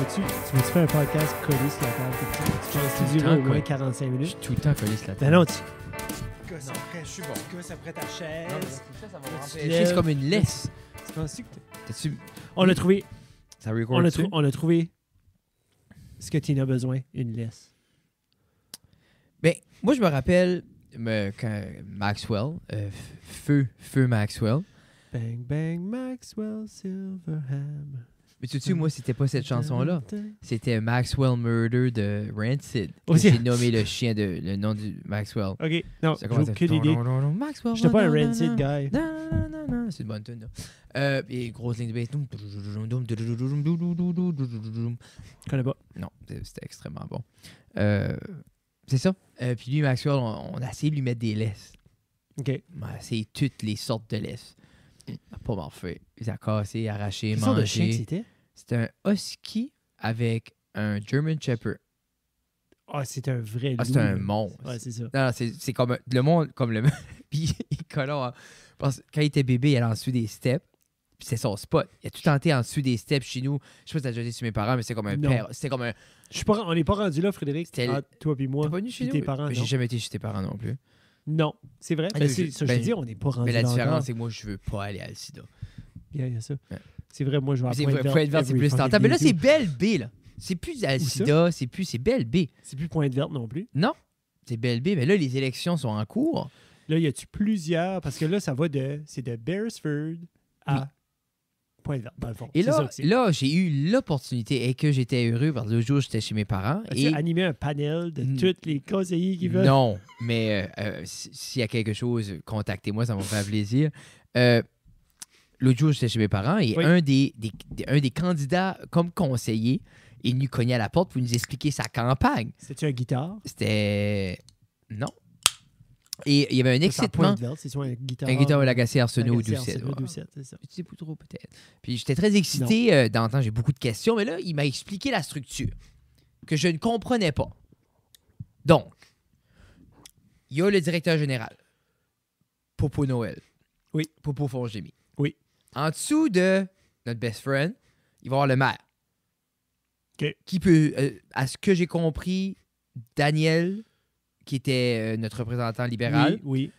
Tu veux-tu faire un podcast collé sur la table? Tu vas durer au moins 45 minutes. Je suis tout le temps collé sur la Ben table. non, tu... Je suis bon. Tu gosses après ta chaise. Non, mais ça va Là, tu m'empêcher. lèves. C'est comme une laisse. Tu penses-tu que T'as-tu... On a trouvé... Ça record On a trouvé ce que Tina a besoin, une laisse. Ben, moi, je me rappelle quand Maxwell, Feu Maxwell. Bang, bang, Maxwell Silverham. Mais tu sais, moi, c'était pas cette chanson-là. C'était Maxwell Murder de Rancid. Que Aussi. j'ai nommé le nom du Maxwell. OK, non, Ça j'ai commence à... aucune idée. Maxwell. J'étais pas un Rancid guy. Non. C'est une bonne tune, là. Et grosse ligne de bass. Je connais pas. Non, c'était extrêmement bon. C'est ça. Puis lui, Maxwell, on a essayé de lui mettre des laisses. OK. On a essayé toutes les sortes de laisses. Il n'a pas m'en fait. Il a cassé, arraché, Quelle sorte de chien que mangé. c'était? C'était un husky avec un German Shepherd. Ah, c'est un vrai loup. Ah, c'est un là. monstre. Ouais, c'est ça. Non, c'est comme le monde, comme le... Puis il est collant. Hein. Parce que quand il était bébé, il allait en dessous des steps. Puis c'est son spot. Il a tout tenté en dessous des steps chez nous. Je sais pas si t'as déjà été chez mes parents, mais c'est comme un Non. père. C'était comme un... On n'est pas rendu là, Frédéric. C'était- Toi puis moi. T'es pas venu chez puis nous? tes parents, Mais non. j'ai jamais été chez tes parents non plus. Non, c'est vrai. Ah, Ben, je- c'est ça, je ben, te dis, on n'est pas rendu Mais la là différence, encore. c'est que moi, je veux pas aller à Alcida. Il y a ça. Ouais. C'est vrai, moi, je vais à C'est Pointe-Verte. Pointe-Verte, c'est every plus fucking tentant. Mais là, day, c'est too. Belle B, là. C'est plus Alcida, c'est Belle B. C'est plus Pointe-Verte non plus. Non, c'est Belle B. Mais là, les élections sont en cours. Là, y a-tu plusieurs... Parce que là, ça va c'est de Beresford à Pointe-Verte, dans le fond. Et C'est ça là, que c'est. là j'ai eu l'opportunité et que j'étais heureux parce que l'autre jour, j'étais chez mes parents. As-tu Et animé un panel de Mm. tous les conseillers qui veulent? non, mais s'il y a quelque chose, contactez-moi, ça va me faire plaisir. L'autre jour, j'étais chez mes parents et Oui. un des candidats comme conseiller est venu cogner à la porte pour nous expliquer sa campagne. C'était-tu un guitare? C'était... Non. Et il y avait un C'est à excitement. Pointe-Verte, c'est soit un guitare... Un guitar Lagacé Arsenault ou Lagacé, Doucet. Arsenault, Doucet, c'est ça. Tu sais pas trop, peut-être. Puis j'étais très excité d'entendre, j'ai beaucoup de questions, mais là, il m'a expliqué la structure que je ne comprenais pas. Donc, il y a le directeur général, Popo Noël. Oui. Popo Fongémy. Oui. En dessous de notre best friend, il va y avoir le maire. OK. Qui peut, à ce que j'ai compris, Daniel, qui était notre représentant libéral, Oui.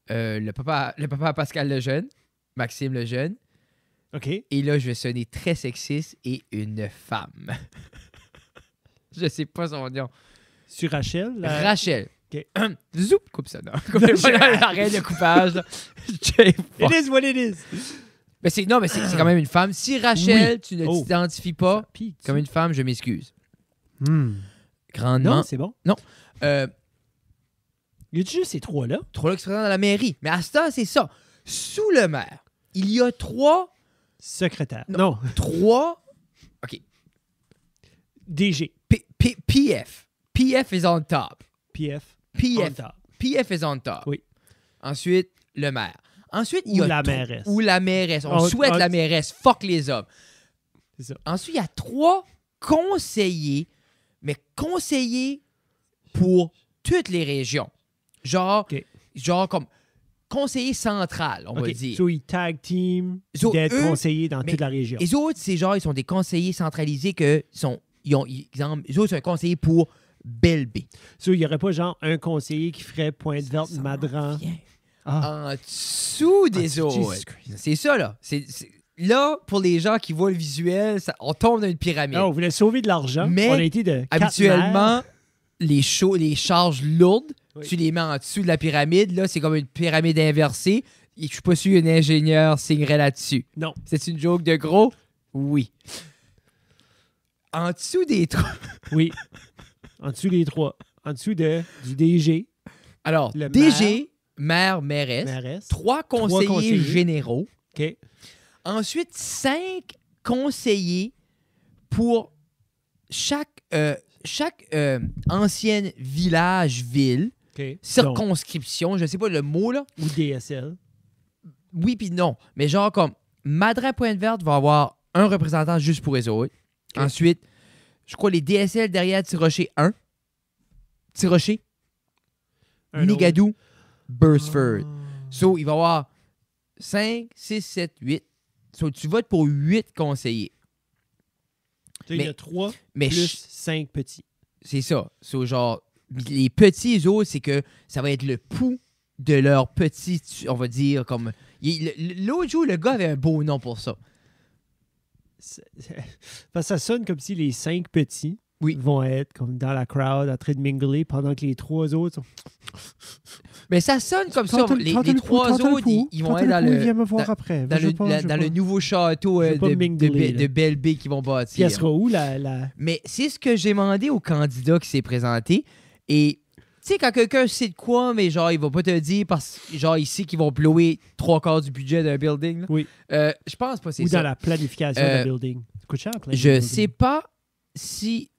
le papa à Pascal Lejeune, Maxime Lejeune, OK. et là, je vais sonner très sexiste, et une femme. Je sais pas son nom. Sur Rachel? Rachel. OK. Zoup, coupe ça, non. Arrête le coupage. là. It is what it is. Mais c'est quand même une femme. Si Rachel, tu ne Oh. t'identifies pas Puis, comme une femme, je m'excuse. Non, Grandement. c'est bon. Il Y a-tu juste ces trois-là? trois là qui se présentent à la mairie. Mais à ce temps, c'est ça. Sous le maire, il y a trois... Secrétaire. Non. OK. DG. PF. PF is on top. PF. PF. On top. PF is on top. Oui. Ensuite, le maire. Ensuite, il Ou y a la mairesse. Ou la mairesse. On On- souhaite on- la mairesse. Fuck les hommes. C'est ça. Ensuite, il y a trois conseillers, mais conseillers pour toutes les régions. Genre comme conseiller central, on va OK. dire. So, ils tag team So, d'être eux- conseillers dans mais toute la région. Les autres, c'est genre, ils sont des conseillers centralisés que exemple, les autres, c'est un conseiller pour Belle B. So, il n'y aurait pas genre un conseiller qui ferait Pointe-Verte, Ça Madran. vient Ah. en dessous des Ah, autres. Jesus Christ. C'est ça, là. Là, pour les gens qui voient le visuel, on tombe dans une pyramide. Ah, on voulait sauver de l'argent. Mais on a été de quatre habituellement, les charges lourdes, Oui. tu les mets en dessous de la pyramide. Là, c'est comme une pyramide inversée. Et je suis pas sûr qu'un ingénieur signerait là-dessus. Non. C'est une joke de gros? Oui. En dessous des trois... Oui. En dessous des trois. En dessous du DG, Alors, Le DG, maire, mairesse, mairesse. trois conseillers conseillers. généraux. OK. Ensuite, 5 conseillers pour chaque ancienne village-ville, OK. circonscription, je sais pas le mot, là. Donc, ou DSL. Oui puis non. Mais genre comme, Madrin-Pointe-Verte va avoir un représentant juste pour les autres. OK. Ensuite, je crois les DSL derrière Tirocher 1. Tirocher, Un Nigadou, Burstford. autre. So, il va y avoir 5, 6, 7, 8. So, tu votes pour 8 conseillers. Il y en a 3 mais plus 5 petits. c'est ça. C'est genre, les petits autres, c'est que ça va être le pouls de leur petit, on va dire, comme... L'autre jour, le gars avait un beau nom pour ça. Parce que ça sonne comme si les 5 petits Oui. vont être comme dans la crowd en train de mingler pendant que les 3 autres sont... Mais ça sonne comme ça. Tente Les le pouls, 3 tente le autres, pouls, ils vont tente être le dans pouls, le... viens me voir dans- après. Dans, Je le, veux pas, la- je veux dans pas. le nouveau château Je veux pas mingler, de là. Belle B qu'ils vont Puis bâtir. elle sera où, la... Mais c'est ce que j'ai demandé au candidat qui s'est présenté. Et tu sais, quand quelqu'un sait de quoi, mais genre, il va pas te dire parce que genre, il sait qu'ils vont blower 3/4 du budget d'un building. Là. Oui. Je pense pas que c'est Ou ça. dans la planification d'un building. Ça coûte cher, Je sais pas si...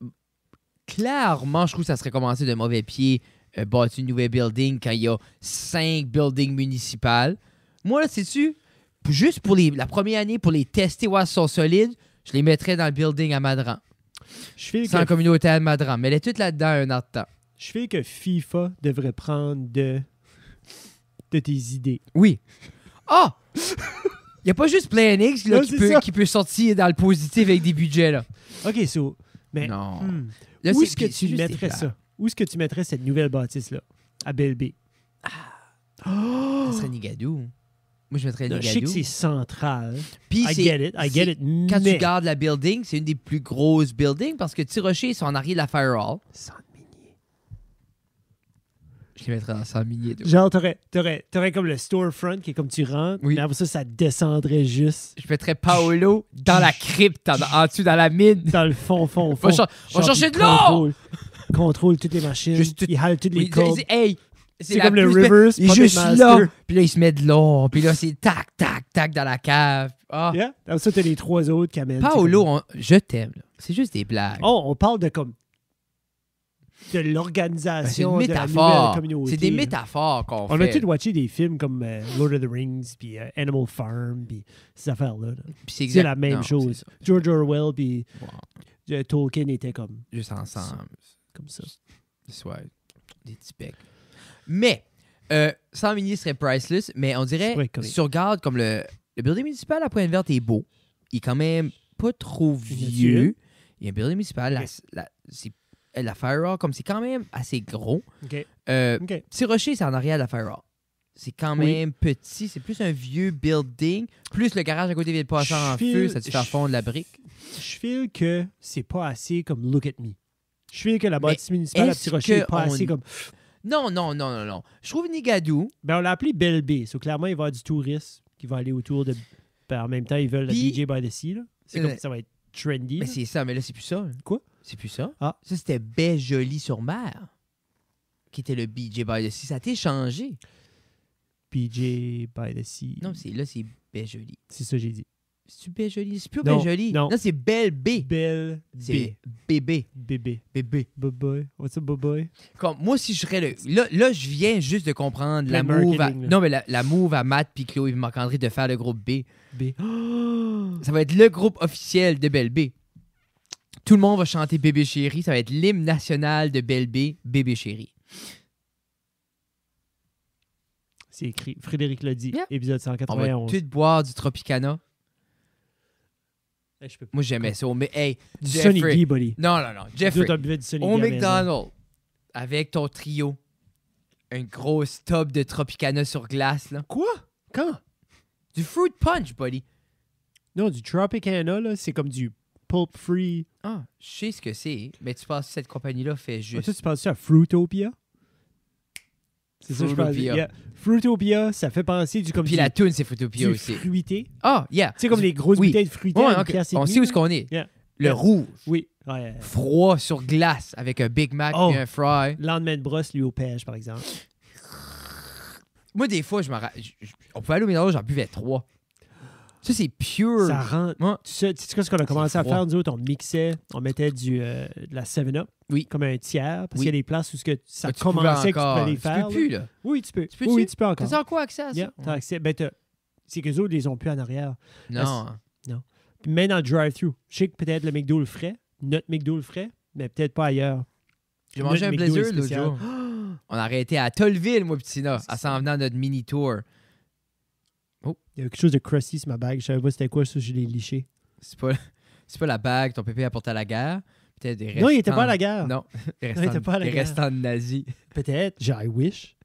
Clairement, je trouve que ça serait commencé de mauvais pied bâtir une nouvelle building quand il y a 5 buildings municipales. Moi, là, sais-tu, juste pour la première année, pour les tester, voir si sont solides, je les mettrais dans le building à Madran. Je fais Sans que, communauté à Madran. Mais elle est toute là-dedans un an de temps. je fais que FIFA devrait prendre de tes idées. Oui. Ah! Il n'y a pas juste Play NX là, Non, qui, c'est ça. peut sortir dans le positif avec des budgets. Là. OK, so... Mais, Non. Là, où c'est- est-ce que puis c'est tu juste des mettrais plans. ça? Où est-ce que tu mettrais cette nouvelle bâtisse-là? À Belle B. Ça serait Nigadou. Moi, je mettrais Non, je sais que Nigadou. c'est central. Puis I c'est- get it, Quand mais... tu gardes la building, c'est une des plus grosses buildings parce que Tirocher, c'est en arrière de la Fire Hall. 100 milliers. Je les mettrais dans 100 milliers. Genre, t'aurais comme le storefront qui est comme tu rentres, Oui. mais après ça descendrait juste Je mettrais Paolo dans la crypte, en dessous dans la mine. dans le fond. Va chercher il de l'or! Contrôle toutes les machines, Juste tout- il hale toutes les Oui, cordes. hey, C'est la comme le plus belle- reverse Il est Puppet juste Master. là. Puis là, il se met de l'or. Puis là, c'est tac, tac, tac dans la cave. Ah. Yeah. Après ça, t'as les 3 autres qui amènent. Paolo, je t'aime. Là. C'est juste des blagues. Oh, on parle de comme... de Ben, c'est l'organisation une de la nouvelle métaphore. communauté. C'est des là. métaphores qu'on On fait. a tous watché des films comme Lord of the Rings, puis Animal Farm, puis ces affaires-là. là. Puis C'est exact- la même non, chose. c'est ça. George Orwell, puis Wow. Tolkien était comme Juste ensemble. ça. Ouais, des petits becs. Mais, 100 milliers serait priceless, mais on dirait, Ouais, correct. si tu regardes comme le building municipal à Pointe-Verte est beau. Il est quand même pas trop Il y en a vieux. Il y a un building municipal, Ok. la Fire Hall, comme c'est quand même assez gros. OK. OK. Petit Rocher, c'est en arrière de la Fire Hall. C'est quand Oui. même petit. C'est plus un vieux building. Plus le garage à côté vient de passer en feu, ça te fait fondre la brique. Je feel que c'est pas assez comme Look at me. Je feel que la bâtisse municipale à est-ce Petit Rocher n'est pas que assez on- comme... Non. Je trouve Nigadou. Ben, on l'a appelé Belle B. So, clairement, il va y avoir du tourisme qui va aller autour de... Ben, en même temps, ils veulent la Puis- DJ by the Sea. Là. C'est comme ça va être trendy. Mais là. c'est ça, mais là, c'est plus ça. Quoi? C'est plus ça. Ah. Ça, c'était Baie Jolie sur mer, qui était le BJ by the Sea. Ça a été changé. PJ by the Sea. Non, là, c'est Baie Jolie. C'est ça que j'ai dit. C'est-tu Baie Jolie? C'est plus Non, Baie Jolie. non. c'est Belle B. Belle B. C'est bébé. Bébé. Bébé. Bye-bye. What's up, bye-bye? Comme, moi, si je serais le. Là, je viens juste de comprendre la Plein move à. marketing, là. Non, mais la move à Matt puis Chloé Marc-André de faire le groupe B. B. Ça va être le groupe officiel de Belle B. Tout le monde va chanter Bébé Chéri. Ça va être l'hymne national de Belle B, Bébé Chéri. C'est écrit. Frédéric l'a dit. Yeah. Épisode On va 191. tous boire du Tropicana. Hey, je peux pas. Moi, j'aimais ça. Mais, hey, Du Jeffrey. Sonny D, buddy. Non. Jeffrey, Nous, on buvait du Sonny au D à la maison. McDonald's, avec ton trio, un gros stop de Tropicana sur glace, là. Quoi? Quand? Du fruit punch, buddy. Non, du Tropicana, là, c'est comme du pulp free. Ah, je sais ce que c'est, mais tu penses que cette compagnie-là fait Ah, juste... toi, tu penses à Fruitopia? C'est ça que je pense. Fruitopia. Yeah. Fruitopia, ça fait penser du comme Puis la toune, c'est Fruitopia du aussi. fruité. Ah, yeah. Tu sais, comme les grosses Oui. bouteilles de fruité. Ouais, à une ok. pièce et On demie, sait où là. est-ce qu'on est. Yeah. Le Yeah. rouge, Oui. Ouais. froid sur glace, avec un Big Mac Oh. et un fry. Lendemain de brosse, lui, au pêche, par exemple. Moi, des fois, on pouvait aller au ménage, j'en buvais 3. Ça, c'est pure. Ça rentre. Ouais. Tu sais ce qu'on a commencé à froid. faire, nous autres? On mixait, on mettait de la 7-Up. Oui. Comme un tiers. Parce Oui. qu'il y a des places où ça Ah, tu pouvais commençait que tu encore. pouvais les faire. Tu peux plus, là. là. Oui, tu peux. Tu peux-tu? Oui, tu peux encore. T'as encore accès à ça? Yeah, t'as accès. Ben, c'est qu'eux autres, ils les ont plus en arrière. Non. Puis même dans le drive-thru. Je sais que peut-être le McDo le ferait, notre McDo le ferait, mais peut-être pas ailleurs. J'ai mangé un Notre McDo est Blizzard l'autre spécial. jour. On a arrêté à Tollville, moi, petit Tina, à s'en venant à notre mini-tour. Il y avait quelque chose de crusty sur ma bague. Je savais pas c'était quoi, ça, je l'ai liché. C'est pas c'est pas la bague, ton pépé apporté à la guerre. Peut-être des restants... Non, il était pas à la guerre. Non, des il était pas à la des guerre. restants de nazis. Peut-être. I wish.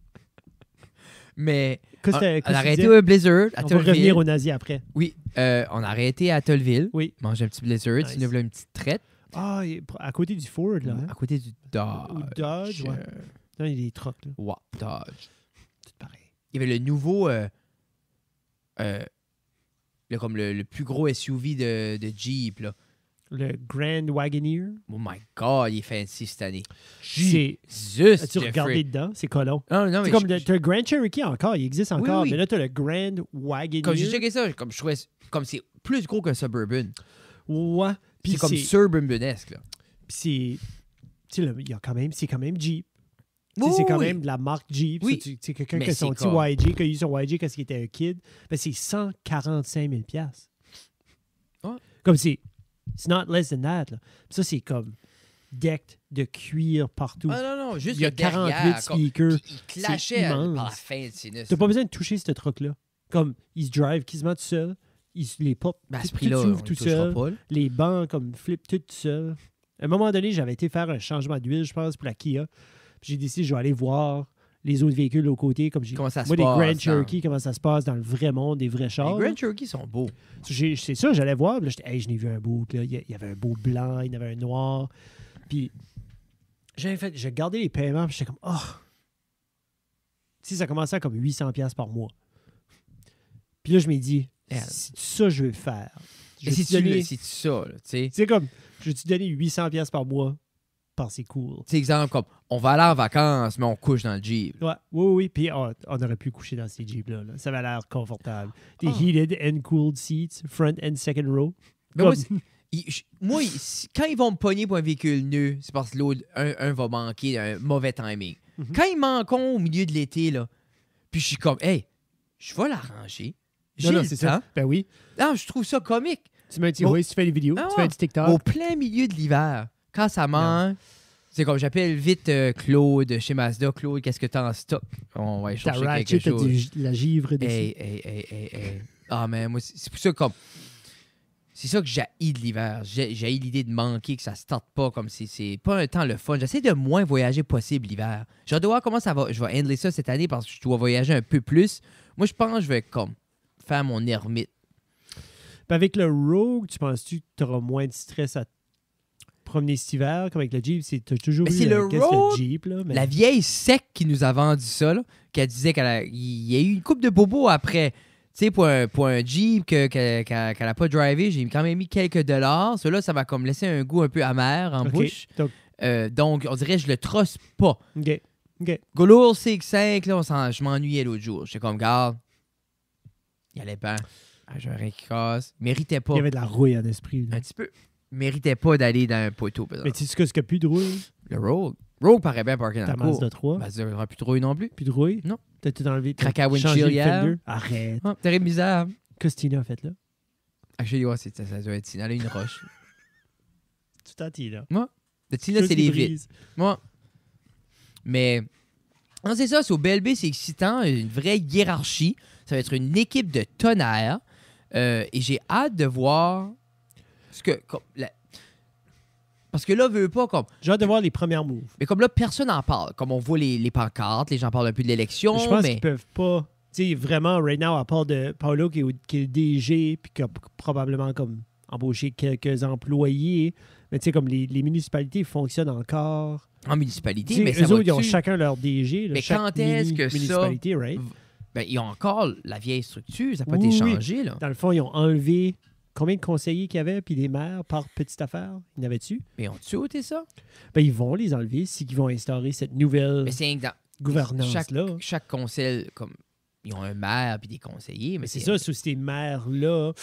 Mais Qu'est-ce on que a tu arrêté disais? au Blizzard à On va Tollville. revenir aux nazis après. Oui, on a arrêté à Tollville. Oui. Manger un petit Blizzard. Nice. Tu nous voulais une petite traite. Ah, à côté du Ford, là. Hein? À côté du Dodge. Ou Dodge, ouais. Non, il y a des trucks, là. Ouais, Dodge. Tout pareil. Il y avait le nouveau... comme le plus gros SUV de Jeep, là. Le Grand Wagoneer. Oh my God, il est fancy cette année. C'est... Juste, As-tu regardé dedans? C'est colon. Non, C'est mais comme t'as le Grand Cherokee encore, il existe encore, oui. mais là, t'as le Grand Wagoneer. Comme j'ai checké ça, comme je trouvais... Comme c'est plus gros qu'un Suburban. Ouais. Puis C'est comme Suburbanesque, là. Puis c'est... il y a quand même... C'est quand même Jeep. Oui, C'est quand oui. même de la marque Jeep. Oui. Ça, c'est quelqu'un Mais qui a son c'est petit comme- YG, qui a eu son YG quand il était un kid. Ben, c'est 145 000 $. Ouais. Comme c'est not less than that. Là. Puis ça, c'est comme decked de cuir partout. Ah non, juste Il y a le derrière, 48 speakers. Il clashait C'est par immense. la fin de sinus. T'as pas besoin de toucher ce truc-là. Comme, il se drive quasiment tout seul. Les portes, Ben, à ce tout prix-là, on s'ouvre ne tout touchera seul. pas. Là. Les bancs, comme, flippent tout seul. À un moment donné, j'avais été faire un changement d'huile, je pense, pour la Kia. Puis j'ai décidé, je vais aller voir les autres véhicules aux côtés. Comme Comment ça se moi, des passe, Grand hein? Cherokee, comment ça se passe dans le vrai monde, des vrais Les chars. Grand Cherokee sont beaux. C'est ça, j'allais voir. Puis là, j'étais, hey, je n'ai vu un beau. Là. Il y avait un beau blanc, il y en avait un noir. Puis j'ai gardé les paiements, puis j'étais comme, oh. Tu sais, ça commençait à comme 800$ par mois. Puis là, je m'ai dit, c'est ça que je veux faire. Je Et vais c'est te donner- ça, là, tu sais. c'est comme, je vais te donner 800$ par mois, parce que c'est cool. Tu sais, exemple, comme, on va aller en vacances, mais on couche dans le Jeep. Ouais, oui. Puis on aurait pu coucher dans ces Jeeps-là. Là. Ça avait l'air confortable. Des Ah. heated and cooled seats, front and second row. Mais Comme- moi, quand ils vont me pogner pour un véhicule neuf, c'est parce que l'autre, un va manquer un mauvais timing. Mhm. Quand ils manquent au milieu de l'été, là, puis je suis comme, hey, je vais l'arranger. J'ai non, le c'est ça. temps. Ben oui. Non, je trouve ça comique. Tu mets un petit Bon. voice, tu fais des vidéos, Ah tu fais un ouais. petit TikTok. Au plein milieu de l'hiver, quand ça manque, c'est comme j'appelle vite Claude chez Mazda. Claude, qu'est-ce que t'as en stock? On va aller Ta chercher ratchet, quelque t'as chose. la givre dessus. Hey. Ah, mais moi, c'est pour ça comme. C'est ça que j'haïs de l'hiver. J'haïs l'idée de manquer, que ça ne starte pas comme si c'est pas un temps le fun. J'essaie de moins voyager possible l'hiver. Je vais voir comment ça va. Je vais handler ça cette année parce que je dois voyager un peu plus. Moi, je pense que je vais comme faire mon ermite. Puis avec le Rogue, tu penses-tu que tu auras moins de stress à te promener cet hiver? Comme avec le Jeep, tu as toujours Mais eu c'est le guess, Rogue, Jeep. Là, mais... La vieille sec qui nous a vendu ça, là, qu'elle disait qu'il y a eu une coupe de bobos après. Tu sais, pour un Jeep qu'elle n'a pas drivé, j'ai quand même mis quelques dollars. Cela, ça m'a comme laissé un goût un peu amer en OK. bouche. Donc, Donc, on dirait que je le trosse pas. OK. Golour CX5, là, je m'ennuyais l'autre jour. J'étais comme, garde, il allait bien. J'ai rien qui casse. Méritait pas. Il y avait de la rouille en esprit. Là. Un petit peu. Méritait pas d'aller dans un poteau. par Mais exemple. tu sais ce qu'il n'y a plus de rouille? Le Rogue. Rogue paraît bien parké dans Ta le cours. Mazda 3. Mazda n'aura plus de rouille non plus. Plus de rouille? Non. T'as tout enlevé. Craqué à changé windshield le hier. fender. Arrête. Ah, terrible bizarre. Costina a fait là. Actually, ouais, ça doit être Tina. Elle a une roche. Tout à là. Le Tina, c'est Juste les des vitres. brises. Moi. Mais. Non, c'est ça, c'est au BLB, c'est excitant. Une vraie hiérarchie. Ça va être une équipe de tonnerre. Et j'ai hâte de voir. Parce que là, veut pas comme. J'ai hâte de voir les premières moves. Mais comme là, personne n'en parle. Comme on voit les pancartes, les gens parlent un peu de l'élection. Je pense mais qu'ils peuvent pas. Tu sais, vraiment, right now, à part de Paolo qui est le DG, puis qui a probablement comme embauché quelques employés. Mais tu sais, comme les municipalités fonctionnent encore. en municipalité, Tu sais, mais ça eux autres, ils ont va-tu? chacun leur DG. Là, Mais chaque quand est-ce que ça- municipalité, right? Ben, ils ont encore la vieille structure. Ça n'a pas Oui, été oui. changé, là. Dans le fond, ils ont enlevé combien de conseillers qu'il y avait, puis des maires par petite affaire? Il y en avait-tu? Mais ont-tu ôté ça? Ben, ils vont les enlever s'ils vont instaurer cette nouvelle Mais c'est dans gouvernance-là. chaque conseil, comme ils ont un maire puis des conseillers. Mais c'est ça, sous ces maires-là,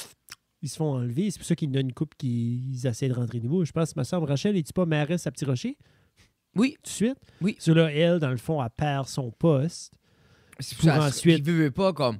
ils se font enlever. C'est pour ça qu'il y en a une couple qui essaient de rentrer nouveau. Je pense que ma soeur Rachel, est-tu pas mairesse à Petit Rocher? Oui. Tout de suite? Oui. Cela, elle, dans le fond, elle perd son poste. C'est Pour ensuite- Il veut pas comme.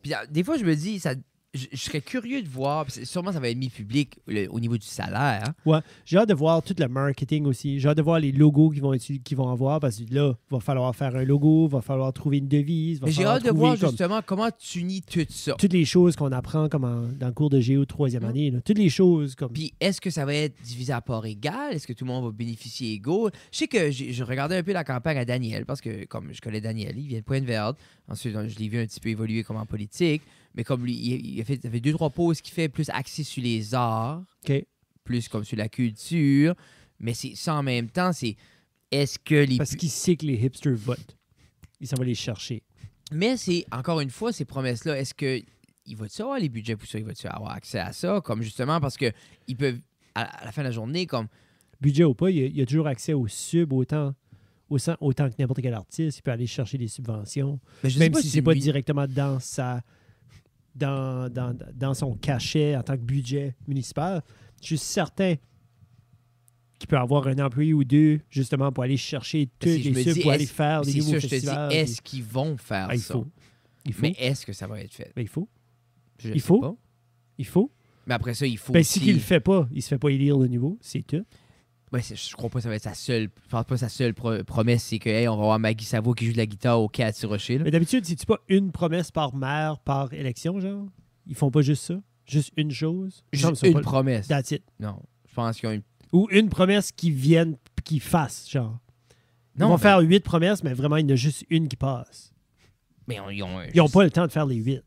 Puis des fois, je me dis, ça, je serais curieux de voir, sûrement ça va être mis public au niveau du salaire. Hein? Ouais. J'ai hâte de voir tout le marketing aussi. J'ai hâte de voir les logos qu'ils vont avoir parce que là, il va falloir faire un logo, il va falloir trouver une devise. Mais j'ai hâte de voir justement comment tu unis tout ça. Toutes les choses qu'on apprend comme dans le cours de géo de 3e année. Là. Toutes les choses comme. Puis est-ce que ça va être divisé à part égale? Est-ce que tout le monde va bénéficier égaux? Je sais que je regardais un peu la campagne à Daniel parce que comme je connais Daniel, il vient de Pointe-Verte. Ensuite, je l'ai vu un petit peu évoluer comme en politique. Mais comme lui, ça fait 2-3 pauses qui fait plus axé sur les arts, plus comme sur la culture. Mais c'est ça en même temps, c'est est-ce que les... Parce qu'il sait que les hipsters votent. Et ça va les chercher. Mais c'est, encore une fois, ces promesses-là, est-ce que il va-tu avoir les budgets pour ça? Il va-tu avoir accès à ça? Comme justement, parce que ils peuvent, à la fin de la journée, comme... Budget ou pas, il y a toujours accès aux subs autant que n'importe quel artiste. Il peut aller chercher des subventions. Même si c'est pas directement dans son cachet en tant que budget municipal. Je suis certain qu'il peut avoir un employé ou deux, justement, pour aller chercher tous les subs, pour aller faire des nouveaux festivals. Je te dis, est-ce qu'ils vont faire ça? Il faut. Mais est-ce que ça va être fait? Ben, il faut. Il faut. Il faut. Mais après ça, il faut aussi... Si il le fait pas, il se fait pas élire de nouveau. C'est tout. Ouais, je crois pas que ça va être sa seule... Je pense pas sa seule promesse, c'est que hey, on va avoir Maggie Savo qui joue de la guitare au quai à Tirocher. Mais d'habitude, c'est-tu pas une promesse par maire, par élection, genre? Ils font pas juste ça? Juste une chose? Juste une promesse. That's it. Non, je pense qu'ils ont une... Ou une promesse qu'ils fassent, genre. Ils vont faire 8 promesses, mais vraiment, il y en a juste une qui passe. Mais ils ont pas le temps de faire les 8.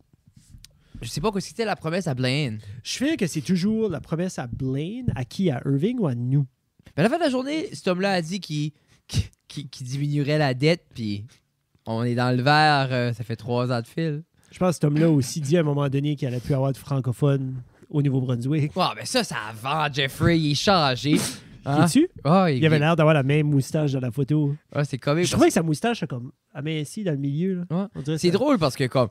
Je sais pas quoi c'était la promesse à Blaine. Je fais que c'est toujours la promesse à Blaine, à qui? À Irving ou à nous? Mais à la fin de la journée, cet homme-là a dit qu'il diminuerait la dette, puis on est dans le vert, ça fait 3 ans de fil. Je pense que cet homme-là a aussi dit à un moment donné qu'il allait plus avoir de francophones au Nouveau-Brunswick. Ouais, mais ça avant, Jeffrey, il est changé. Hein? Es-tu? Oh, il avait l'air d'avoir la même moustache dans la photo. Ouais, c'est comique. Je trouvais que sa moustache a comme aminci dans le milieu. Là. Ouais. C'est drôle parce que comme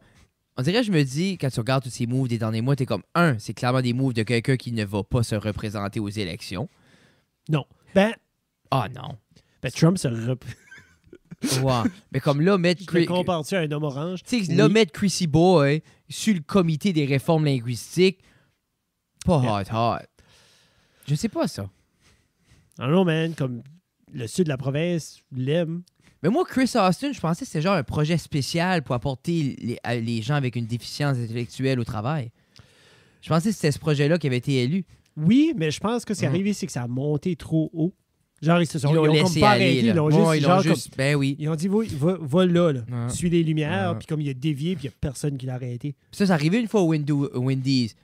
on dirait, je me dis, quand tu regardes tous ces moves des derniers mois, t'es comme, c'est clairement des moves de quelqu'un qui ne va pas se représenter aux élections. Non. Ben. Ah non. Ben, Trump se ouais. Mais comme là, mettre... Je le compare-tu à un homme orange? Tu sais, là, mettre Chrissy Boy sur le comité des réformes linguistiques, pas hot. Je sais pas ça. Non, man, comme le sud de la province l'aime. Mais moi, Chris Austin, je pensais que c'était genre un projet spécial pour apporter les gens avec une déficience intellectuelle au travail. Je pensais que c'était ce projet-là qui avait été élu. Oui, mais je pense que ce qui est arrivé, c'est que ça a monté trop haut. Genre, ils l'ont laissé comme aller. Ils l'ont juste... Ben oui. Ils ont dit, va là. Suis les lumières. Puis comme il a dévié, puis il n'y a personne qui l'a arrêté. Ça, c'est arrivé une fois au Wendy's.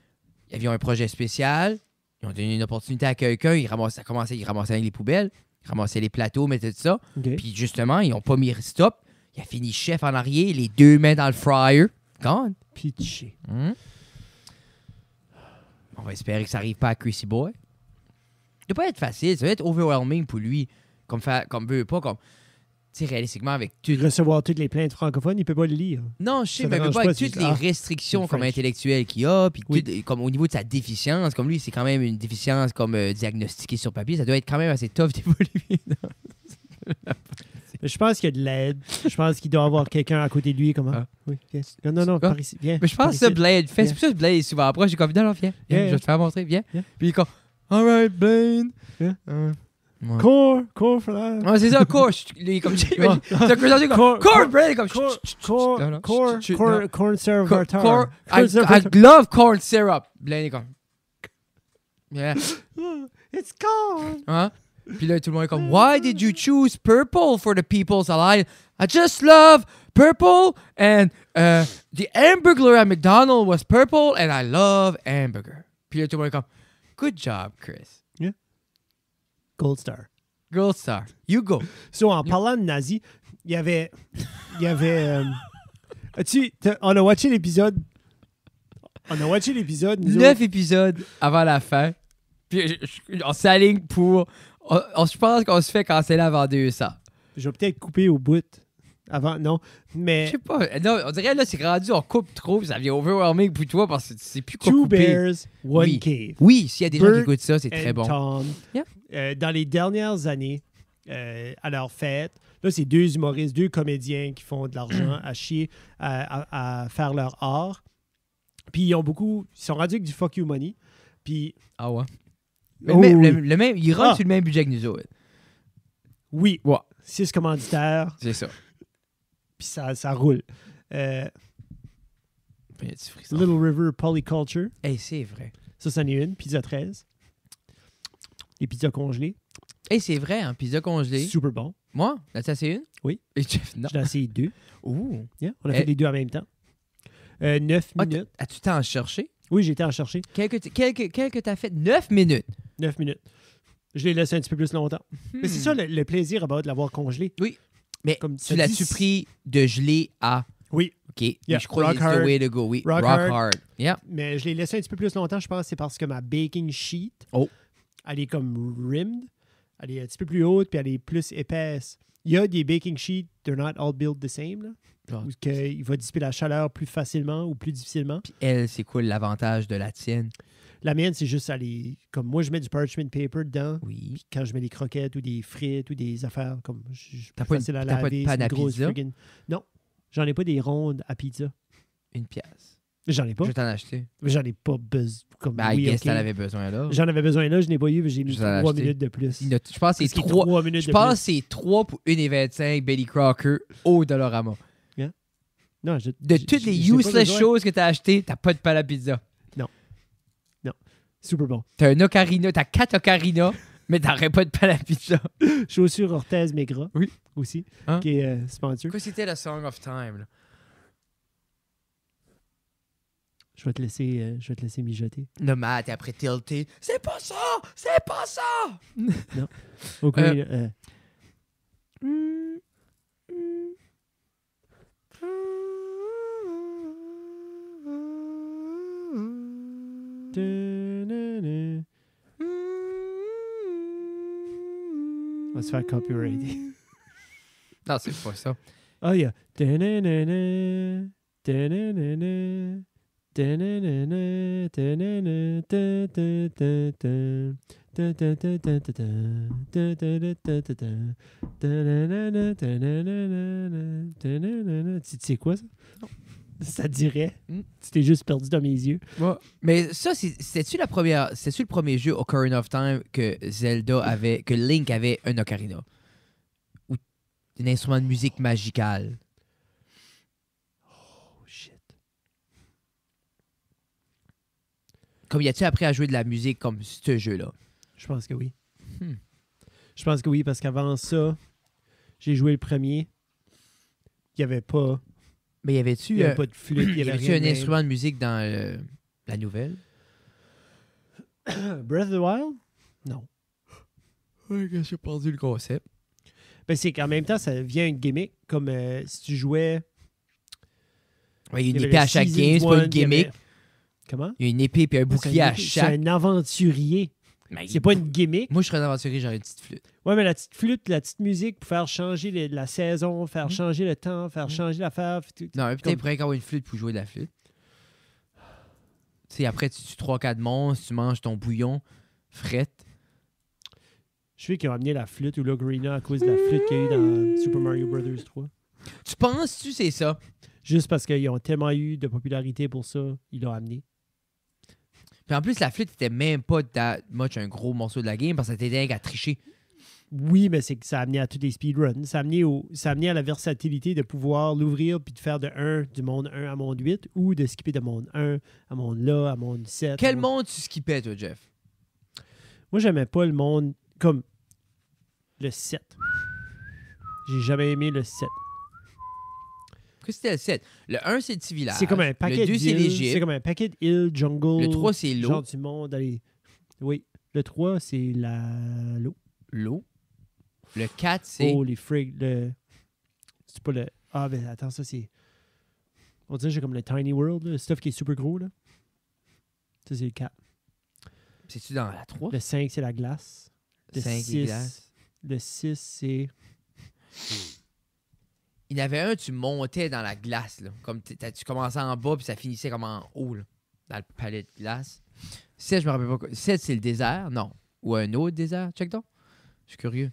Il y avait un projet spécial. Ils ont donné une opportunité à quelqu'un. Ils ramassaient les poubelles. Ils ramassaient les plateaux, mettaient tout ça. Okay. Puis justement, ils n'ont pas mis stop. Il a fini chef en arrière, les 2 mains dans le fryer. Gone. Pitché. On va espérer que ça n'arrive pas à Chrissy Boy. Ça doit pas être facile. Ça va être overwhelming pour lui. Comme veut pas, comme... Tu sais, réalistiquement, avec tout... Recevoir toutes les plaintes francophones, il peut pas le lire. Non, je sais, mais il peut pas avec toutes les restrictions comme intellectuelles qu'il a, puis comme au niveau de sa déficience, comme lui, c'est quand même une déficience comme diagnostiquée sur papier, ça doit être quand même assez tough d'évoluer. Je pense qu'il y a de l'aide. Je pense qu'il doit avoir quelqu'un à côté de lui. Comment? Oui, yes. Non, par ici. Viens. Mais je pense que ça, Blade fait. C'est pour ça que Blade est souvent approche. J'ai comme, non, viens. Je vais te faire montrer, viens. Puis il est comme, all right, Blade. Core for that. Ouais, c'est ça, core. Il est comme, c'est un core, Blade. Comme, corn syrup tartar. I love corn syrup. Blade est comme, yeah. It's corn. Hein? Puis là, tout le monde est comme, why did you choose purple for the People's Alliance? I just love purple and the hamburger at McDonald's was purple and I love hamburger. Puis là, tout le monde est comme, good job, Chris. Yeah. Gold star. Gold star. You go. So, en parlant de nazis, il y avait on a watché l'épisode. 9 épisodes avant la fin. Puis on s'aligne pour... je pense qu'on se fait canceller avant 200. Je vais peut-être couper au bout. Avant, non. Mais... Je sais pas. Non, on dirait là, c'est rendu, on coupe trop, ça devient overwhelming pour toi parce que tu sais plus quoi Two couper. Bears, One Cave. Oui, s'il y a des gens qui écoutent ça, c'est très bon. Tom, yeah. Dans les dernières années, à leur fête, là, c'est 2 humoristes, 2 comédiens qui font de l'argent à chier, à faire leur art. Puis ils sont rendus avec du fuck you money. Puis. Ah ouais. Mais Oh, oui. le même, ils rentrent sur le même budget que nous autres. Oui. Ouais. 6 commanditaires. C'est ça. Puis ça roule. Little River Polyculture. Hey, c'est vrai. Ça, c'en est une. Pizza 13. Les pizzas congelées. Hey, c'est vrai, hein, pizza congelée. Super bon. Moi, là, ça, c'est une? Oui. Et Jeff, non. J'en ai essayé 2. Ouh. Yeah, on a fait les 2 en même temps. 9 minutes. As-tu temps à chercher? Oui, j'ai été en chercher. Quel que t'as fait? 9 minutes. 9 minutes. Je l'ai laissé un petit peu plus longtemps. Mais c'est ça le plaisir de l'avoir congelé. Oui. Mais Comme tu ça l'as-tu dit- pris de gelé à... Oui, OK. Yeah, Je crois rock que c'est the hard. way to go. Oui. Rock Rock hard. hard. Yeah. mais je l'ai laissé un petit peu plus longtemps. Je pense que c'est parce que ma baking sheet, Oh. elle est comme rimmed. Elle est un petit peu plus haute puis elle est plus épaisse. Il y a des baking sheets, they're not all built the same. Là, Ah. où il va dissiper la chaleur plus facilement ou plus difficilement. Puis elle, c'est quoi l'avantage de la tienne? La mienne, c'est juste comme moi, je mets du parchment paper dedans. Oui. Puis quand je mets des croquettes ou des frites ou des affaires comme T'as pas facile à t'as pas de laver, panne c'est à une grosse pizza? friggin- Non, j'en ai pas des rondes à pizza. Une pièce. J'en ai pas. Je vais t'en acheter. J'en ai pas besoin. Comme Ben, I oui, guess ok. t'en avais besoin là. J'en avais besoin là, je n'ai pas eu, mais j'ai mis Je vais en 3 acheter. minutes de plus. Je pense que c'est 3. 3 minutes Je de pense que plus. c'est 3 pour 1,25 Betty Crocker au Dollarama. Non, De toutes les j'ai pas useless besoin. choses que t'as achetées, t'as pas de pain à pizza. Super bon. T'as un ocarina, t'as 4 ocarinas, mais t'aurais pas de pain à pizza. Chaussures Orthez Maigrat. Oui. Aussi. Hein? Qui est sponsor. Quoi, c'était la Song of Time? Là? Je vais te laisser mijoter. Le mat, et après tilté. C'est pas ça! C'est pas ça! Ok. On va se faire copyrighter. Non, c'est pas ça. Ah, il y a. Ta-na-na-na, ta-na-na-na, ta-na-na-na, ta-na-na, ta-ta-ta-ta, ta-ta-ta-ta-ta, ta-ta-ta-ta-ta, ta-na-na-na, ta-na-na-na, ta-na-na-na. Tu sais quoi, ça? Ça te dirait. Tu t'es juste perdu dans mes yeux. Ouais. Mais ça, c'était-tu le premier jeu Ocarina of Time que Zelda avait, que Link avait un ocarina? Ou un instrument de musique magical? Oh, shit. Comme y a-tu appris à jouer de la musique comme ce jeu-là? Je pense que oui. Hmm. Je pense que oui, parce qu'avant ça, j'ai joué le premier. Il n'y avait pas... Mais y avait-tu Il n'y avait pas de flûte, il y avait rien un de même. instrument de musique dans la nouvelle? Breath of the Wild? Non. Oui, j'ai perdu le concept. Ben, c'est qu'en même temps, ça vient une gimmick, comme si tu jouais... Ouais, il y a il une y avait épée le à chaque Season game, c'est pas One, une gimmick. il y avait- Comment? Il y a une épée et un C'est bouclier à chaque. C'est un aventurier. Mais C'est pas une gimmick. Moi, je serais un aventurier, j'aurais une petite flûte. Ouais, mais la petite flûte, la petite musique pour faire changer la saison, faire changer le temps, faire changer l'affaire. Non, mais peut-être pourrait avoir une flûte pour jouer de la flûte. Tu sais, après, tu tues 3-4 monstres, tu manges ton bouillon, frette. Je sais qu'ils ont amené la flûte ou l'ocarina à cause de la flûte qu'il y a eu dans Super Mario Bros. 3. Tu penses-tu c'est ça? Juste parce qu'ils ont tellement eu de popularité pour ça, ils l'ont amené. Puis en plus, la flûte était même pas much un gros morceau de la game parce que c'était dingue à tricher. Oui, mais c'est que ça a amené à tous les speedruns. Ça a amené à la versatilité de pouvoir l'ouvrir puis de faire du monde 1 à monde 8 ou de skipper de monde 1 à monde là, à monde 7. Quel monde tu skippais, toi, Jeff? Moi, j'aimais pas le monde comme le 7. J'ai jamais aimé le 7. Qu'est-ce que c'était le 7? Le 1, c'est le petit village. C'est comme un paquet Le 2, c'est d'îles. l'Égypte. C'est comme un paquet d'îles, jungle. Le 3, c'est l'eau. Genre du monde. Oui. Le 3, c'est l'eau. L'eau. Le 4, c'est... Oh, les frigs. C'est pas le... Ah, ben attends, ça, c'est... On dirait que j'ai comme le Tiny World, là, le stuff qui est super gros, là. Ça, c'est le 4. C'est-tu dans la 3? Le 5, c'est la glace. Le 5, 6, les glaces. Le 6, c'est... Il y en avait un, tu montais dans la glace. Là. Comme tu commençais en bas, puis ça finissait comme en haut, là, dans le palais de glace. 7, je me rappelle pas quoi. 7, c'est le désert? Non. Ou un autre désert? Check donc. Je suis curieux.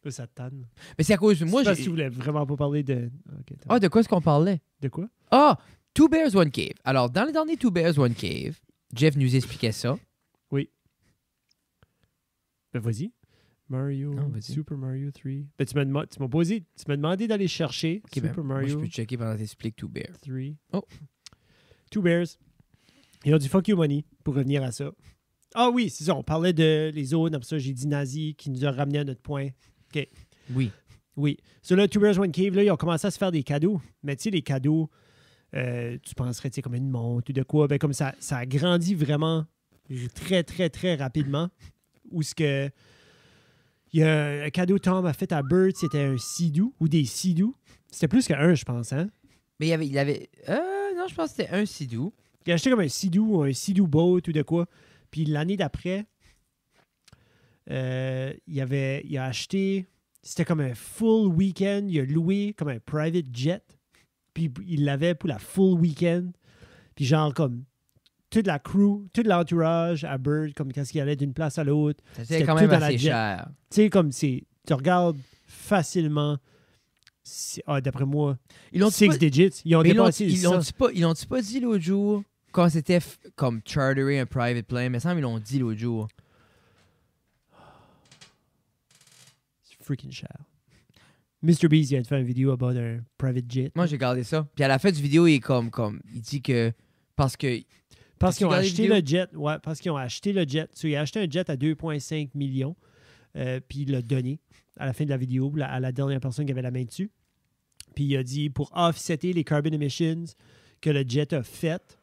Ça te tanne. Mais c'est à cause de moi. Je sais pas si tu voulais vraiment pas parler de... Ok, Ah, de quoi est-ce qu'on parlait? de quoi? Ah! Two Bears, One Cave. Alors, dans le dernier Two Bears, One Cave, Jeff nous expliquait ça. Ben, vas-y. Mario, Non, vas-y. Super Mario 3. Ben, tu m'as demandé d'aller chercher Ok, ben, Super moi, je Mario peux checker pendant que t'expliques Two Bears. 3. Oh. Two Bears. Ils ont du fuck you money pour revenir à ça. Ah oui, c'est ça. On parlait de les zones. Après ça, j'ai dit nazi qui nous a ramené à notre point. OK. Oui. Oui. Sur le Two Bears, One Cave, là, ils ont commencé à se faire des cadeaux. Mais tu sais, les cadeaux, tu penserais, tu sais, comme une montre ou de quoi. Ben, comme ça a grandi vraiment très, très, très rapidement. Où ce que. Il y a un cadeau que Tom a fait à Bird, c'était un Sea-Doo ou des Sea-Doo. C'était plus qu'un, je pense, hein? Mais il avait... non, je pense que c'était un Sidou. Il a acheté comme un Sea-Doo ou un Sea-Doo Boat ou de quoi. Puis l'année d'après, il a acheté... C'était comme un full week-end. Il a loué comme un private jet. Puis il l'avait pour la full week-end. Puis genre comme... toute la crew, tout l'entourage à Bird, comme quand il allait d'une place à l'autre. C'était quand même tout dans la assez jet. cher. Tu sais, comme tu regardes facilement, d'après moi, Ils l'ont 6 digits. Ils ont mais dépassé ils ça. l'ont-tu pas dit l'autre jour quand c'était comme charterer un private plane? Mais ça, ils l'ont dit l'autre jour. C'est freaking cher. Mr. Beast vient de faire une vidéo about un private jet. Moi, j'ai gardé ça. Puis à la fin du vidéo, il est comme il dit que parce qu'ils ont regardé acheté la le jet. Ouais, parce qu'ils ont acheté le jet. So, il a acheté un jet à 2,5 millions. Puis il l'a donné à la fin de la vidéo à la dernière personne qui avait la main dessus. Puis il a dit pour offsetter les carbon emissions que le jet a fait,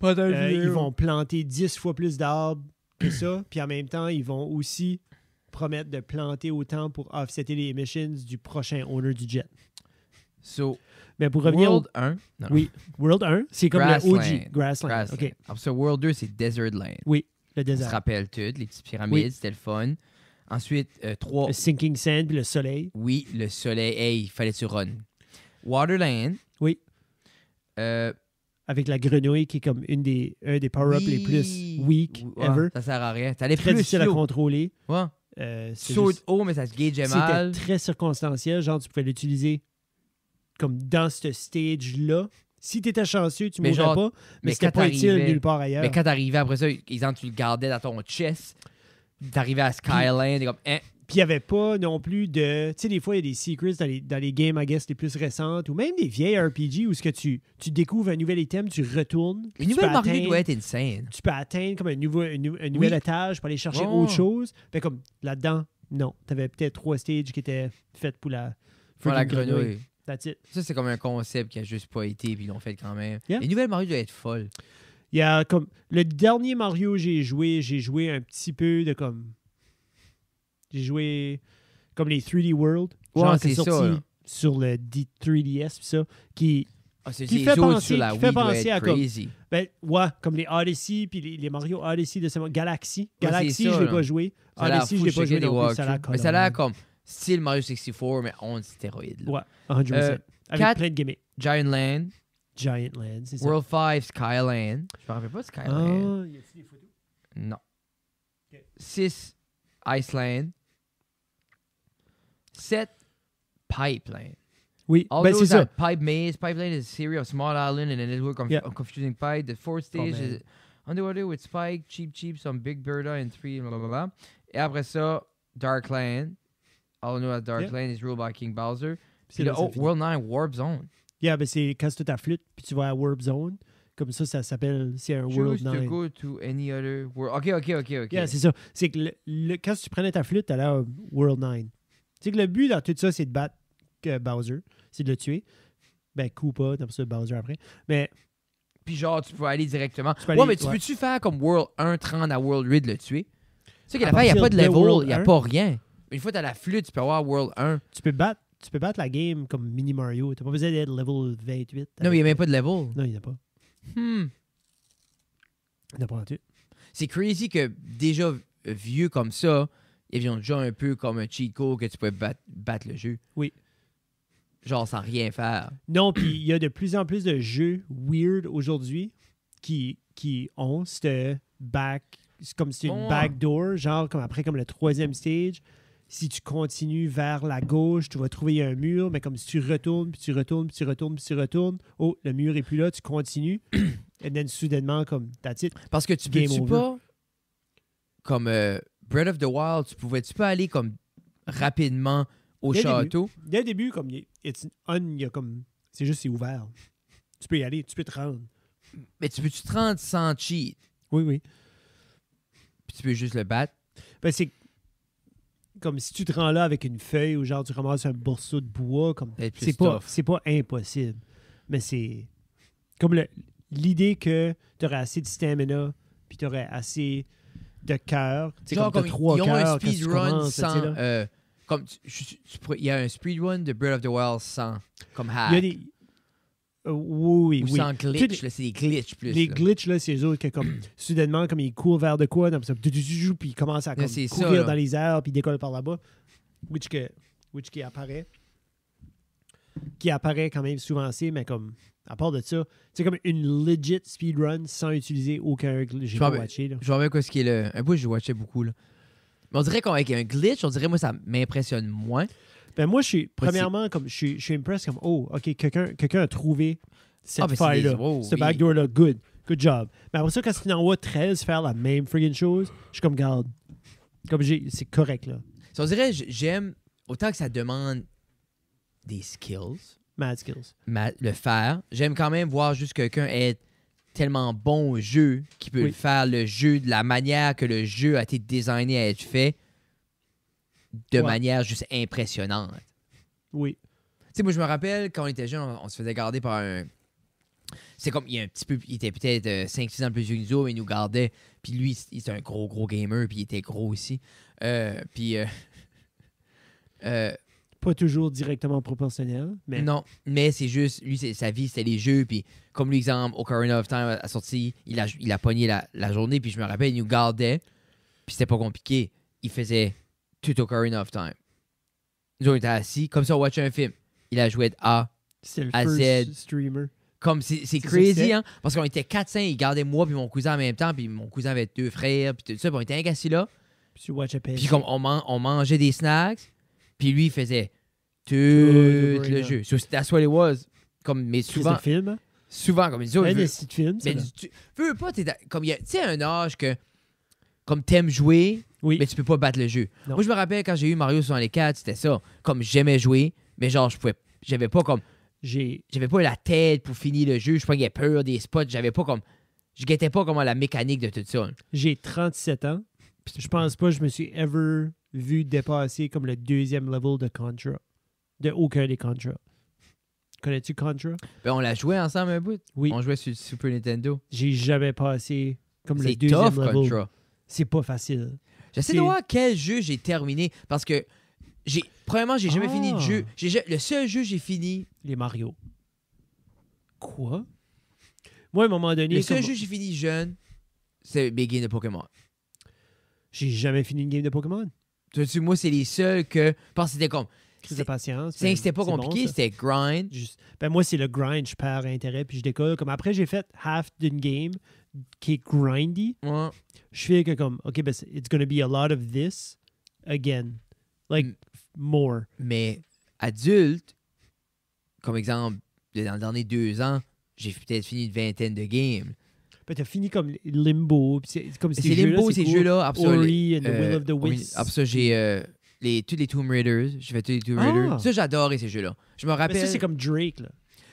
ils vont planter 10 fois plus d'arbres que ça. Puis en même temps, ils vont aussi promettre de planter autant pour offsetter les emissions du prochain owner du jet. So, Mais pour revenir World 1. Non, Oui, World 1, c'est comme Grassland. le OG, Grassland. OK, Après ça, World 2, c'est Desert Land. oui, le On se désert. rappelle tout, les petites pyramides, Oui. c'était le fun. Ensuite, 3. Le sinking sand puis le soleil. Oui, le soleil. Hey, il fallait que tu run. Waterland. Oui. Euh, Avec la grenouille qui est comme un des power-ups les plus weak Ouais, ever. ça sert à rien. T'allais Très plus difficile à slow. contrôler. Ouais. C'est Saut juste- haut, mais ça se gageait C'était mal. très circonstanciel. Genre, tu pouvais l'utiliser comme dans ce stage-là. Si tu étais chanceux, tu ne Mais mourrais genre, pas. Mais mais c'était quand pas utile t'arrivais- nulle part ailleurs. Mais quand t'arrivais après ça, exemple, tu le gardais dans ton chest. T'arrivais à Skyland, t'es comme, Puis il n'y avait pas non plus de... Tu sais, des fois, il y a des secrets dans les games, I guess, les plus récentes, ou même des vieilles RPG où ce que tu découvres un nouvel item, tu retournes. puis une tu nouvelle peux Mario atteindre- doit être insane. Tu peux atteindre comme un nouvel Oui. étage pour aller chercher Ouais. autre chose. Fait comme là-dedans, non. Tu avais peut-être 3 stages qui étaient faits pour la Pour la freaking grenouille. That's it. Ça, c'est comme un concept qui a juste pas été, puis ils l'ont fait quand même. Yeah. Les nouvelles Mario doivent être folles. Il y a comme... Le dernier Mario j'ai joué un petit peu de comme... J'ai joué comme les 3D World. Ouais, Genre, c'est sorti ça, là. sur le 3DS, pis ça, qui... Ah, c'est Qui les fait autres penser- sur la qui Wii fait doivent penser être à comme- crazy. Ben, ouais, comme les Odyssey, puis les Mario Odyssey de ce moment. Galaxy. Ouais, Galaxy, c'est ça, je l'ai là. pas joué. Ça a l'air Odyssey, fou, je l'ai pas checker joué des non plus. Ça a l'air walkthroughs. Mais ça a l'air comme style Mario 64, mais on stéroïde. là. Ouais, 100%. Avec quatre- plein de gimmicks. Giant Land, Giant Land, c'est ça. World 5, Skyland. Je me rappelle pas de Skyland. Ah, y a-t-il des photos? Non. Ok. 6, Iceland. 7, Pipeline. Oui, All ben c'est those ça. have pipe maze. Pipeline is a series of small island and a network of, Yeah. of confusing pipe. The fourth stage man. is underwater with Spike, Cheap, some Big Birda, and 3, blah, blah, blah. Et après ça, Darkland. All I know as Darkland is ruled by King Bowser. Puis C'est le là, ça oh, finit. World 9, Warp Zone. Yeah, ben c'est quand tu ta flûte, puis tu vas à Warp Zone. Comme ça s'appelle, c'est un World Choose to 9. go to any other world. OK. Yeah, c'est ça. C'est que quand tu prenais ta flûte, t'allais à World 9. C'est que le but dans tout ça, c'est de battre Bowser. C'est de le tuer. Ben, coup pas, dans ça, Bowser après. Mais Puis genre, tu peux aller directement. peux Ouais, aller- mais tu ouais. peux-tu faire comme World 1, 30 à World 8 le tuer? Tu sais qu'à À la fin, il n'y a partir pas de de level, World il n'y a 1? pas rien. Une fois que tu as la flûte, tu peux avoir World 1. tu peux battre la game comme Mini Mario. T'as pas besoin d'être level 28. Non, mais il n'y a même pas de level. Non, il n'y en a pas. Hmm. Il n'y en a pas en tout. C'est crazy que déjà vieux comme ça, ils ont déjà un peu comme un cheat code que tu peux battre le jeu. Oui. Genre sans rien faire. Non, puis il y a de plus en plus de jeux weird aujourd'hui qui ont cette back... C'est comme si c'était une Ouais. backdoor, genre comme après comme le 3e stage. si tu continues vers la gauche, tu vas trouver un mur, mais comme si tu retournes, puis tu retournes, puis tu retournes, puis tu retournes, oh, le mur est plus là, tu continues, et then soudainement, comme, that's it. Parce que tu Game peux-tu over. pas, comme Breath of the Wild, tu pas aller comme rapidement au Dès le château? Dès le début, comme, il y a comme, c'est juste, c'est ouvert. Tu peux y aller, tu peux te rendre. Mais tu peux-tu te rendre sans cheat? Oui, oui. Puis tu peux juste le battre? Ben, c'est comme si tu te rends là avec une feuille ou genre tu ramasses un morceau de bois, comme Peut-être plus c'est pas impossible. Mais c'est comme l'idée que tu aurais assez de stamina puis tu aurais assez de cœur. Tu sais, Genre comme comme t'as 3 ils ont un cœurs quand tu speedrun commences, tu sais, sans... là. comme il y a un speedrun de Breath of the Wild sans, comme Il y hack. a des... oui, Ou oui. sans Tous glitch, là, c'est des glitches plus. Les là. glitches, là, c'est eux autres que comme soudainement, comme ils courent vers de quoi, comme ça, puis ils commencent à comme, c'est ça, courir là. dans les airs puis ils décollent par là-bas. Which qui apparaît. Qui apparaît quand même souvent assez, mais comme à part de ça, c'est comme une legit speedrun sans utiliser aucun glitch. J'ai Je pas m'en- watché, là. Je vois quoi ce qui est le. Un peu, je watchais beaucoup. Là. Mais on dirait qu'avec un glitch, on dirait moi ça m'impressionne moins. Ben moi, je suis Pas premièrement comme je suis impressed comme oh, ok, quelqu'un a trouvé cette ben, c'est faille-là, des- oh, ce oui. backdoor-là, good job. Mais après ça, quand tu envoies 13 faire la même friggin' chose, je suis comme garde. Comme c'est correct là. So, on dirait j'aime autant que ça demande des skills, Mad skills. le faire. J'aime quand même voir juste quelqu'un être tellement bon au jeu qu'il peut Oui. le faire le jeu de la manière que le jeu a été designé à être fait de Ouais. manière juste impressionnante. Oui. Tu sais, moi, je me rappelle, quand on était jeune, on se faisait garder par un... C'est comme, il y a un petit peu... Il était peut-être 5-6 ans plus vieux que nous, mais il nous gardait. Puis lui, il était un gros gamer, puis il était gros aussi. Puis... Pas toujours directement proportionnel, mais Non, mais c'est juste... Lui, sa vie, c'était les jeux. Puis comme l'exemple, Ocarina of Time a sorti, il a pogné la journée. Puis je me rappelle, il nous gardait. Puis c'était pas compliqué. Il faisait tout Ocarina of Time. Nous, on était assis, comme ça, on watchait un film. Il a joué de A c'est le à first Z. streamer. Comme c'est ça que crazy, c'est. hein? Parce qu'on était 4-5, il gardait moi puis mon cousin en même temps, puis mon cousin avait 2 frères, puis tout ça, puis on était un assis là. Puis tu watch a Puis comme on mangeait des snacks, puis lui, il faisait tout le jeu. So, that's what it was. Comme, mais souvent film. Hein? souvent, comme il dit, oh, Un il veut- esti de film, ça, mais là. tu veux pas, comme il y a, tu sais, un âge que, comme t'aimes jouer, Oui. mais tu peux pas battre le jeu. Non. Moi, je me rappelle quand j'ai eu Mario 64, c'était ça. Comme j'aimais jouer, mais genre, j'avais pas comme, j'avais pas la tête pour finir le jeu, je prenais peur des spots, j'avais pas comme, je guettais pas comment la mécanique de tout ça. J'ai 37 ans. Puis je pense pas que je me suis ever vu dépasser comme le 2e level de Contra. De aucun des Contra. Connais-tu Contra? Ben, on l'a joué ensemble un bout. Oui. On jouait sur le Super Nintendo. J'ai jamais passé comme le C'est 2e tough, level. Contra. C'est pas facile. J'essaie de voir quel jeu j'ai terminé parce que premièrement, j'ai jamais fini de jeu. Le seul jeu que j'ai fini, Les Mario. Quoi? Moi, à un moment donné, le seul comme- jeu que j'ai fini jeune, c'est Big Game de Pokémon. j'ai jamais fini une game de Pokémon. Tu vois, moi, c'est les seuls que. Parce que c'était comme. Crise de patience. C'était pas c'est bon, compliqué, ça. c'était grind. Ben moi, c'est le grind. Je perds intérêt puis je décolle. Comme après, j'ai fait half d'une game qui est grindy. Ouais. Je fais que comme, OK, ben, it's gonna be a lot of this again. Like, Mm. more. Mais adulte, comme exemple, dans les derniers 2 ans, j'ai peut-être fini une vingtaine de games. Ben, t'as fini comme Limbo. Puis c'est comme Mais ces c'est jeux-là, Limbo, ces cool. jeux-là. Après ça, Ori and the Will of the oui, Wisps. après ça, j'ai tous les Tomb Raiders. J'ai fait tous les Tomb Raiders. Ah. Ça, j'adorais ces jeux-là. Je me Mais rappelle. ça, c'est comme Drake, là.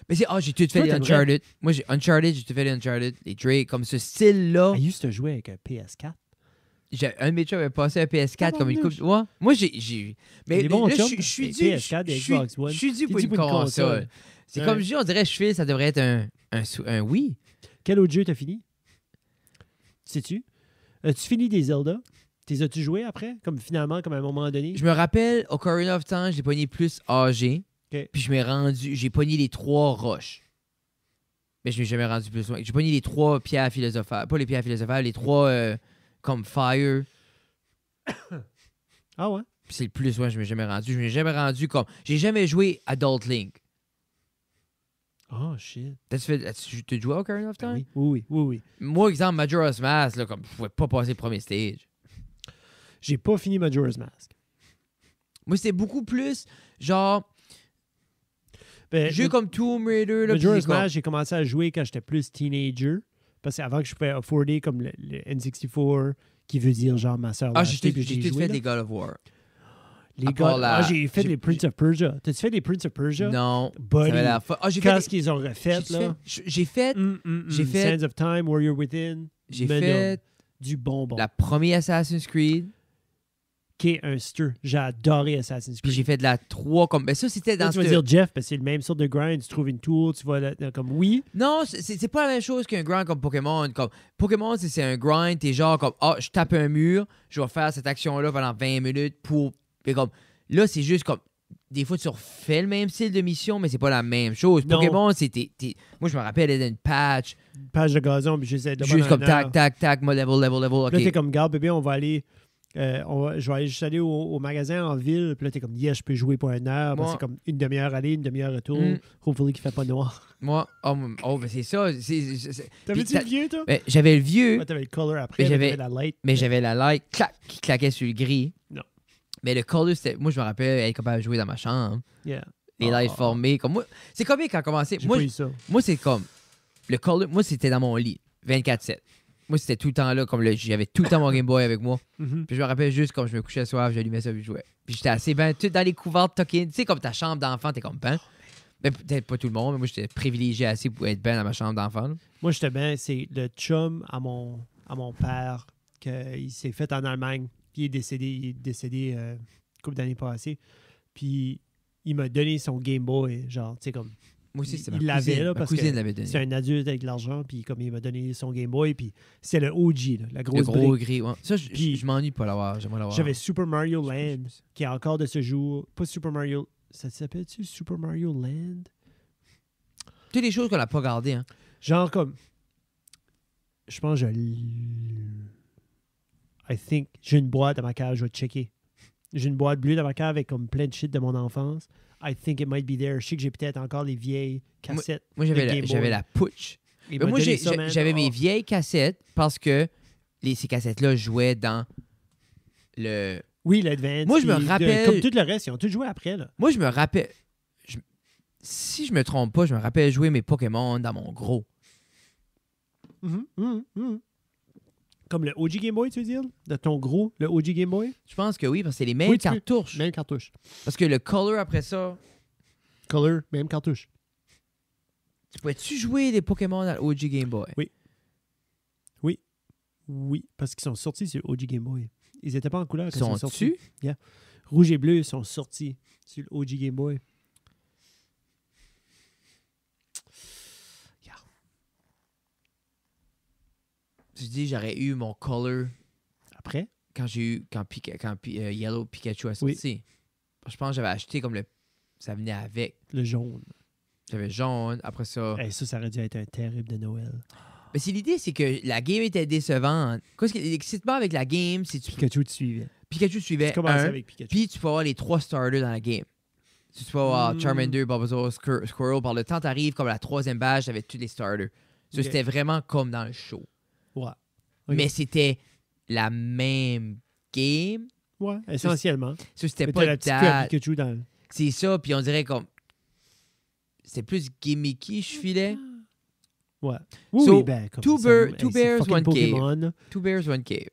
Mais j'ai tout fait Toi, les t'aimerais- Uncharted. Moi, j'ai Uncharted, j'ai tout fait les Uncharted. Les Drake, comme ce style-là. I used to jouer avec un PS4. Un de mes chums avait passé un PS4 comme une coupe. Ouais. Moi, j'ai. Mais Les bons là, chums, je suis les dû. PS4 et je suis- Xbox One. Je suis dû T'es pour dû une pour une console. console. C'est Ouais. comme je dis, on dirait, je file, ça devrait être un oui. Quel autre jeu t'as fini? Sais-tu? As-tu fini des Zelda? T'es as-tu joué après? Comme finalement, comme à un moment donné? Je me rappelle, Ocarina of Time, j'ai pogné plus âgé. Ok. Puis j'ai pogné les 3 roches. Mais je m'ai jamais rendu plus loin. J'ai pogné les 3 pierres philosophales. Pas les pierres philosophales, les 3 comme Fire. Ah ouais? Puis c'est le plus loin que je m'ai jamais rendu. Je m'ai jamais rendu comme. J'ai jamais joué Adult Link. Oh, shit. T'as joué à Ocarina of Time? Ben oui. Moi, exemple, Majora's Mask, là, comme je pouvais pas passer le premier stage. J'ai pas fini Majora's Mask. Moi, c'était beaucoup plus genre Ben, jeux comme Tomb Raider. Là, Majora's puis c'est comme- Mask, j'ai commencé à jouer quand j'étais plus teenager. Parce qu'avant que je pouvais afforder comme le N64, qui veut dire genre ma soeur. Ah, j'ai tout fait des God of War. Les à part gars, la- j'ai fait j'ai- les Prince of Persia. T'as-tu fait les Prince of Persia? Non. Buddy. Ça avait l'air fun. Ah, j'ai Quand fait. est-ce qu'ils ont refait, là? J'ai fait. J'ai fait- Sands of Time, Warrior Within. J'ai Venom. fait Du bonbon. la première Assassin's Creed. Qui est un stir. J'ai adoré Assassin's Puis Creed. j'ai fait de la 3 comme. Ben ça, c'était Là, dans tu vas ce. dire Jeff, parce que c'est le même sorte de grind. Tu trouves une tool, tu vas là, comme oui. Non, c'est pas la même chose qu'un grind comme Pokémon. Comme Pokémon, c'est un grind, t'es genre comme ah, je tape un mur, je vais faire cette action-là pendant 20 minutes pour. Et comme là, c'est juste comme. Des fois, tu refais le même style de mission, mais c'est pas la même chose. Non. Pokémon, c'était. Moi, je me rappelle, il y avait une patch, Page de gazon, puis j'essaie de juste comme tac, tac, tac, level, ok. Là, t'es comme, garde, bébé, on va aller. Je vais aller juste aller au magasin en ville. Puis là, t'es comme, yes, je peux jouer pour 1 heure. Moi- C'est comme une demi-heure aller, une demi-heure retour. Mm. Hopefully qu'il fait pas noir. Moi, ben c'est ça. T'avais-tu t'as- le vieux, toi? Ben, j'avais le vieux, Ouais, t'avais le color après, Mais mais j'avais- t'avais la light. mais j'avais la light, clac, qui claquait sur le gris. Non. Mais le color, c'était. Moi, je me rappelle être capable de jouer dans ma chambre. Yeah. Les lights formés. Comme moi. C'est comme quand on a commencé. J'ai Moi, pas eu ça. moi c'est comme. Le color. Moi, c'était dans mon lit. 24/7. Moi, c'était tout le temps là. Comme j'avais tout le temps mon Game Boy avec moi. Mhm. Puis je me rappelle juste quand je me couchais le soir, j'allumais ça et je jouais. Puis j'étais assez bien. Tout dans les couvertes, tucké. Tu sais, comme ta chambre d'enfant, t'es comme ben. Ben, peut-être pas tout le monde, mais moi, j'étais privilégié assez pour être bien dans ma chambre d'enfant. là. Moi, j'étais bien. C'est le chum à mon père qu'il s'est fait en Allemagne. Puis il est décédé une couple d'années passées. Puis il m'a donné son Game Boy. Genre, tu sais, comme. Moi aussi, c'était Il ma l'avait, cousine. là, Ma parce cousine que l'avait donné. C'est un adulte avec de l'argent. Puis comme il m'a donné son Game Boy. Puis c'est le OG, là, la Le grosse gros brique. gris. Ouais. Ça, Puis- je m'ennuie de pas l'avoir. J'aimerais l'avoir. J'avais Super Mario Land, qui est encore de ce jour. Pas Super Mario. Ça s'appelle-tu Super Mario Land? Toutes les choses qu'on n'a pas gardées. Hein. Genre comme. Je pense que I think. J'ai une boîte dans ma cave, je vais checker. J'ai une boîte bleue dans ma cave avec comme plein de shit de mon enfance. I think it might be there. Je sais que j'ai peut-être encore les vieilles cassettes. Moi, de Game Boy. j'avais la putsch. Il Mais m'a moi, donné ça, man. j'avais mes Oh. vieilles cassettes parce que ces cassettes-là jouaient dans le. Oui, l'Advance. Moi, je me puis rappelle- Comme tout le reste, ils ont tout joué après, là. Moi, je me rappelle. Si je me trompe pas, je me rappelle jouer mes Pokémon dans mon gros. Mhm. Comme le OG Game Boy, tu veux dire? De ton gros, le OG Game Boy? Je pense que oui, parce que c'est les mêmes Oui, tu peux. cartouches. Même cartouche. Parce que le Color après ça, Color, même cartouche. tu pouvais-tu jouer des Pokémon dans le OG Game Boy? Oui, parce qu'ils sont sortis sur OG Game Boy. Ils n'étaient pas en couleur quand ils sont Sont-tu? sortis. Rouge et bleu sont sortis sur le OG Game Boy. Je dis, j'aurais eu mon Color Après? quand Yellow Pikachu a sorti. Je pense que j'avais acheté comme le. Ça venait avec. Le jaune. J'avais jaune, après ça. Hey, ça aurait dû être un terrible de Noël. Mais c'est l'idée, c'est que la game était décevante. Qu'est-ce que l'excitement avec la game, c'est que Pikachu te suivait. Pikachu suivait Tu commençais un, avec Pikachu. puis tu peux avoir les 3 starters dans la game. Tu peux avoir Mm. Charmander, Bulbasaur, Squirrel. Par le temps, t'arrives comme à la 3e badge, t'avais tous les starters. Ça, Ok. c'était vraiment comme dans le show. Ouais. Ok. Mais c'était la même game. Ouais, essentiellement. Ça, c'était Mais pas t'as la petite queue à date. Pikachu dans le... C'est ça, puis on dirait comme. C'était plus gimmicky, je filais. Ouais. Oui, So, oui, ben, comme two ça, bear- hey, two c'est bears, fucking one cave. Pokémon. 2 bears, 1 cave.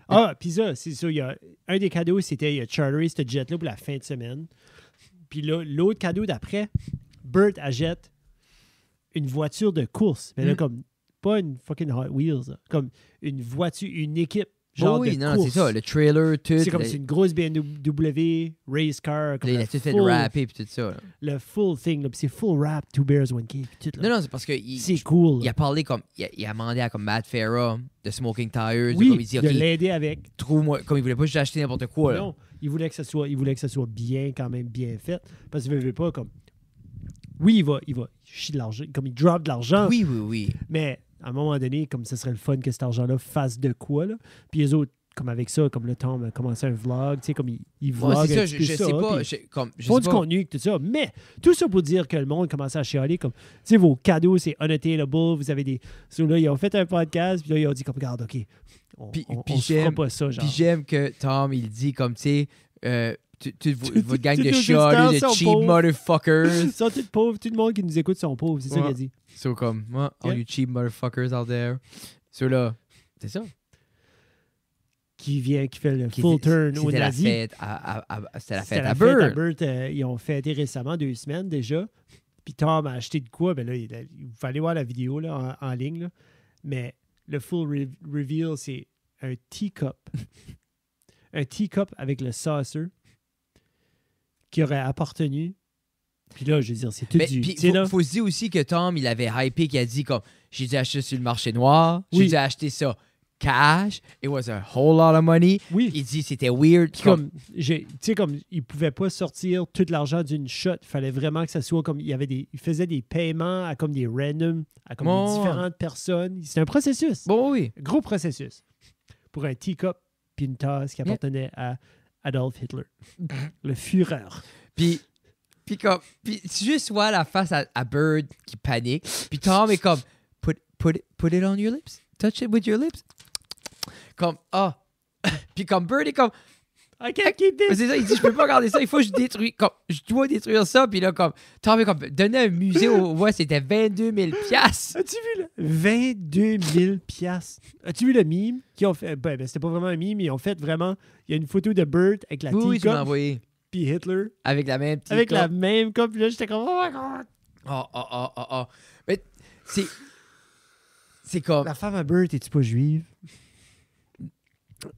Ah, puis ça, c'est ça. Il y a un des cadeaux, c'était il a charteré ce jet-là pour la fin de semaine. Puis là, l'autre cadeau d'après, Bert achète une voiture de course. Mais là, Mm. comme, pas une fucking Hot Wheels, là. Comme une voiture, une équipe, genre oui, de non, course. c'est ça. Le trailer, tout. C'est comme c'est une grosse BMW race car. Comme Il a le tout fait full- rapper puis tout ça. là. Le full thing, là. Puis c'est full rap, 2 bears, 1 cave. Tout, là. Non, non, c'est parce que C'est cool. il a parlé comme. Il a demandé à comme Matt Farah de Smoking Tires. Oui, Comme il dit, de OK, l'aider avec. trouve-moi. Comme il voulait pas juste acheter n'importe quoi. Là. Non, il voulait que ça soit bien, quand même bien fait. Parce qu'il veut pas comme. Oui, il va chier de l'argent, comme il drop de l'argent. Oui, oui, oui. Mais à un moment donné, comme ce serait le fun que cet argent-là fasse de quoi, là. Puis les autres, comme avec ça, comme le Tom a commencé un vlog, tu sais, comme il Moi, vlog c'est ça, un petit peu je sais pas. puis Je font sais du pas. contenu, tout ça. Mais tout ça pour dire que le monde commence à chialer, comme, tu sais, vos cadeaux, c'est unattainable, vous avez des... So, là, ils ont fait un podcast, puis là, ils ont dit, comme, regarde, OK, Puis on se fera j'aime- pas ça, genre. Puis j'aime que Tom, il dit comme, tu sais, votre gang tous de nos chats, auditeurs de sont cheap pauvres. motherfuckers. Ils sont tous pauvres. Tout le monde qui nous écoute sont pauvres. C'est ça Ouais. qu'il a dit. So, comme, moi, all Yeah. you cheap motherfuckers out there. So, là, c'est ça. Qui fait le Qui full était- turn au C'était la nazi. fête c'était la fête à fête à Bird. Bird. Ils ont fêté récemment 2 semaines déjà. Puis Tom a acheté de quoi? Ben là, il fallait voir la vidéo là, en ligne. Là. Mais le full reveal, c'est un teacup. Un teacup avec le saucer qui aurait appartenu. Puis là, je veux dire, c'est tout Mais du... puis, tu sais, là, faut se dire aussi que Tom, il avait hypé, qu'il a dit comme, j'ai dû acheter sur le marché noir, j'ai Oui. dû acheter ça cash, it was a whole lot of money. oui. Il dit c'était weird. Puis comme, tu sais, comme, il pouvait pas sortir tout l'argent d'une shot. Il fallait vraiment que ça soit comme, il faisait des paiements à comme des random, à comme Ouais. des différentes personnes. C'est un processus. Bon, oui. Gros processus. Pour un teacup puis une tasse qui appartenait à Adolf Hitler. Le Führer. Puis tu juste vois la face à Bird qui panique. Puis Tom est comme, put it on your lips. Touch it with your lips. Comme, ah. Puis comme Bird est comme, I can't keep this. c'est ça, il dit, je peux pas garder ça, il faut que je détruise, comme, je dois détruire ça. Puis là, comme, Tom est comme, donner un musée c'était 22 000 piastres. As-tu vu le 22 000 piastres? As-tu vu le meme qu'ils ont fait? Ben, c'était pas vraiment un meme, ils ont fait vraiment... Il y a une photo de Bird avec la Oui, tu m'as teacup envoyé. puis Hitler Avec la même petite avec la coupe. même coupe. Puis là, j'étais comme, oh my God! Oh. Mais c'est comme, La femme à Bird, es-tu pas juive?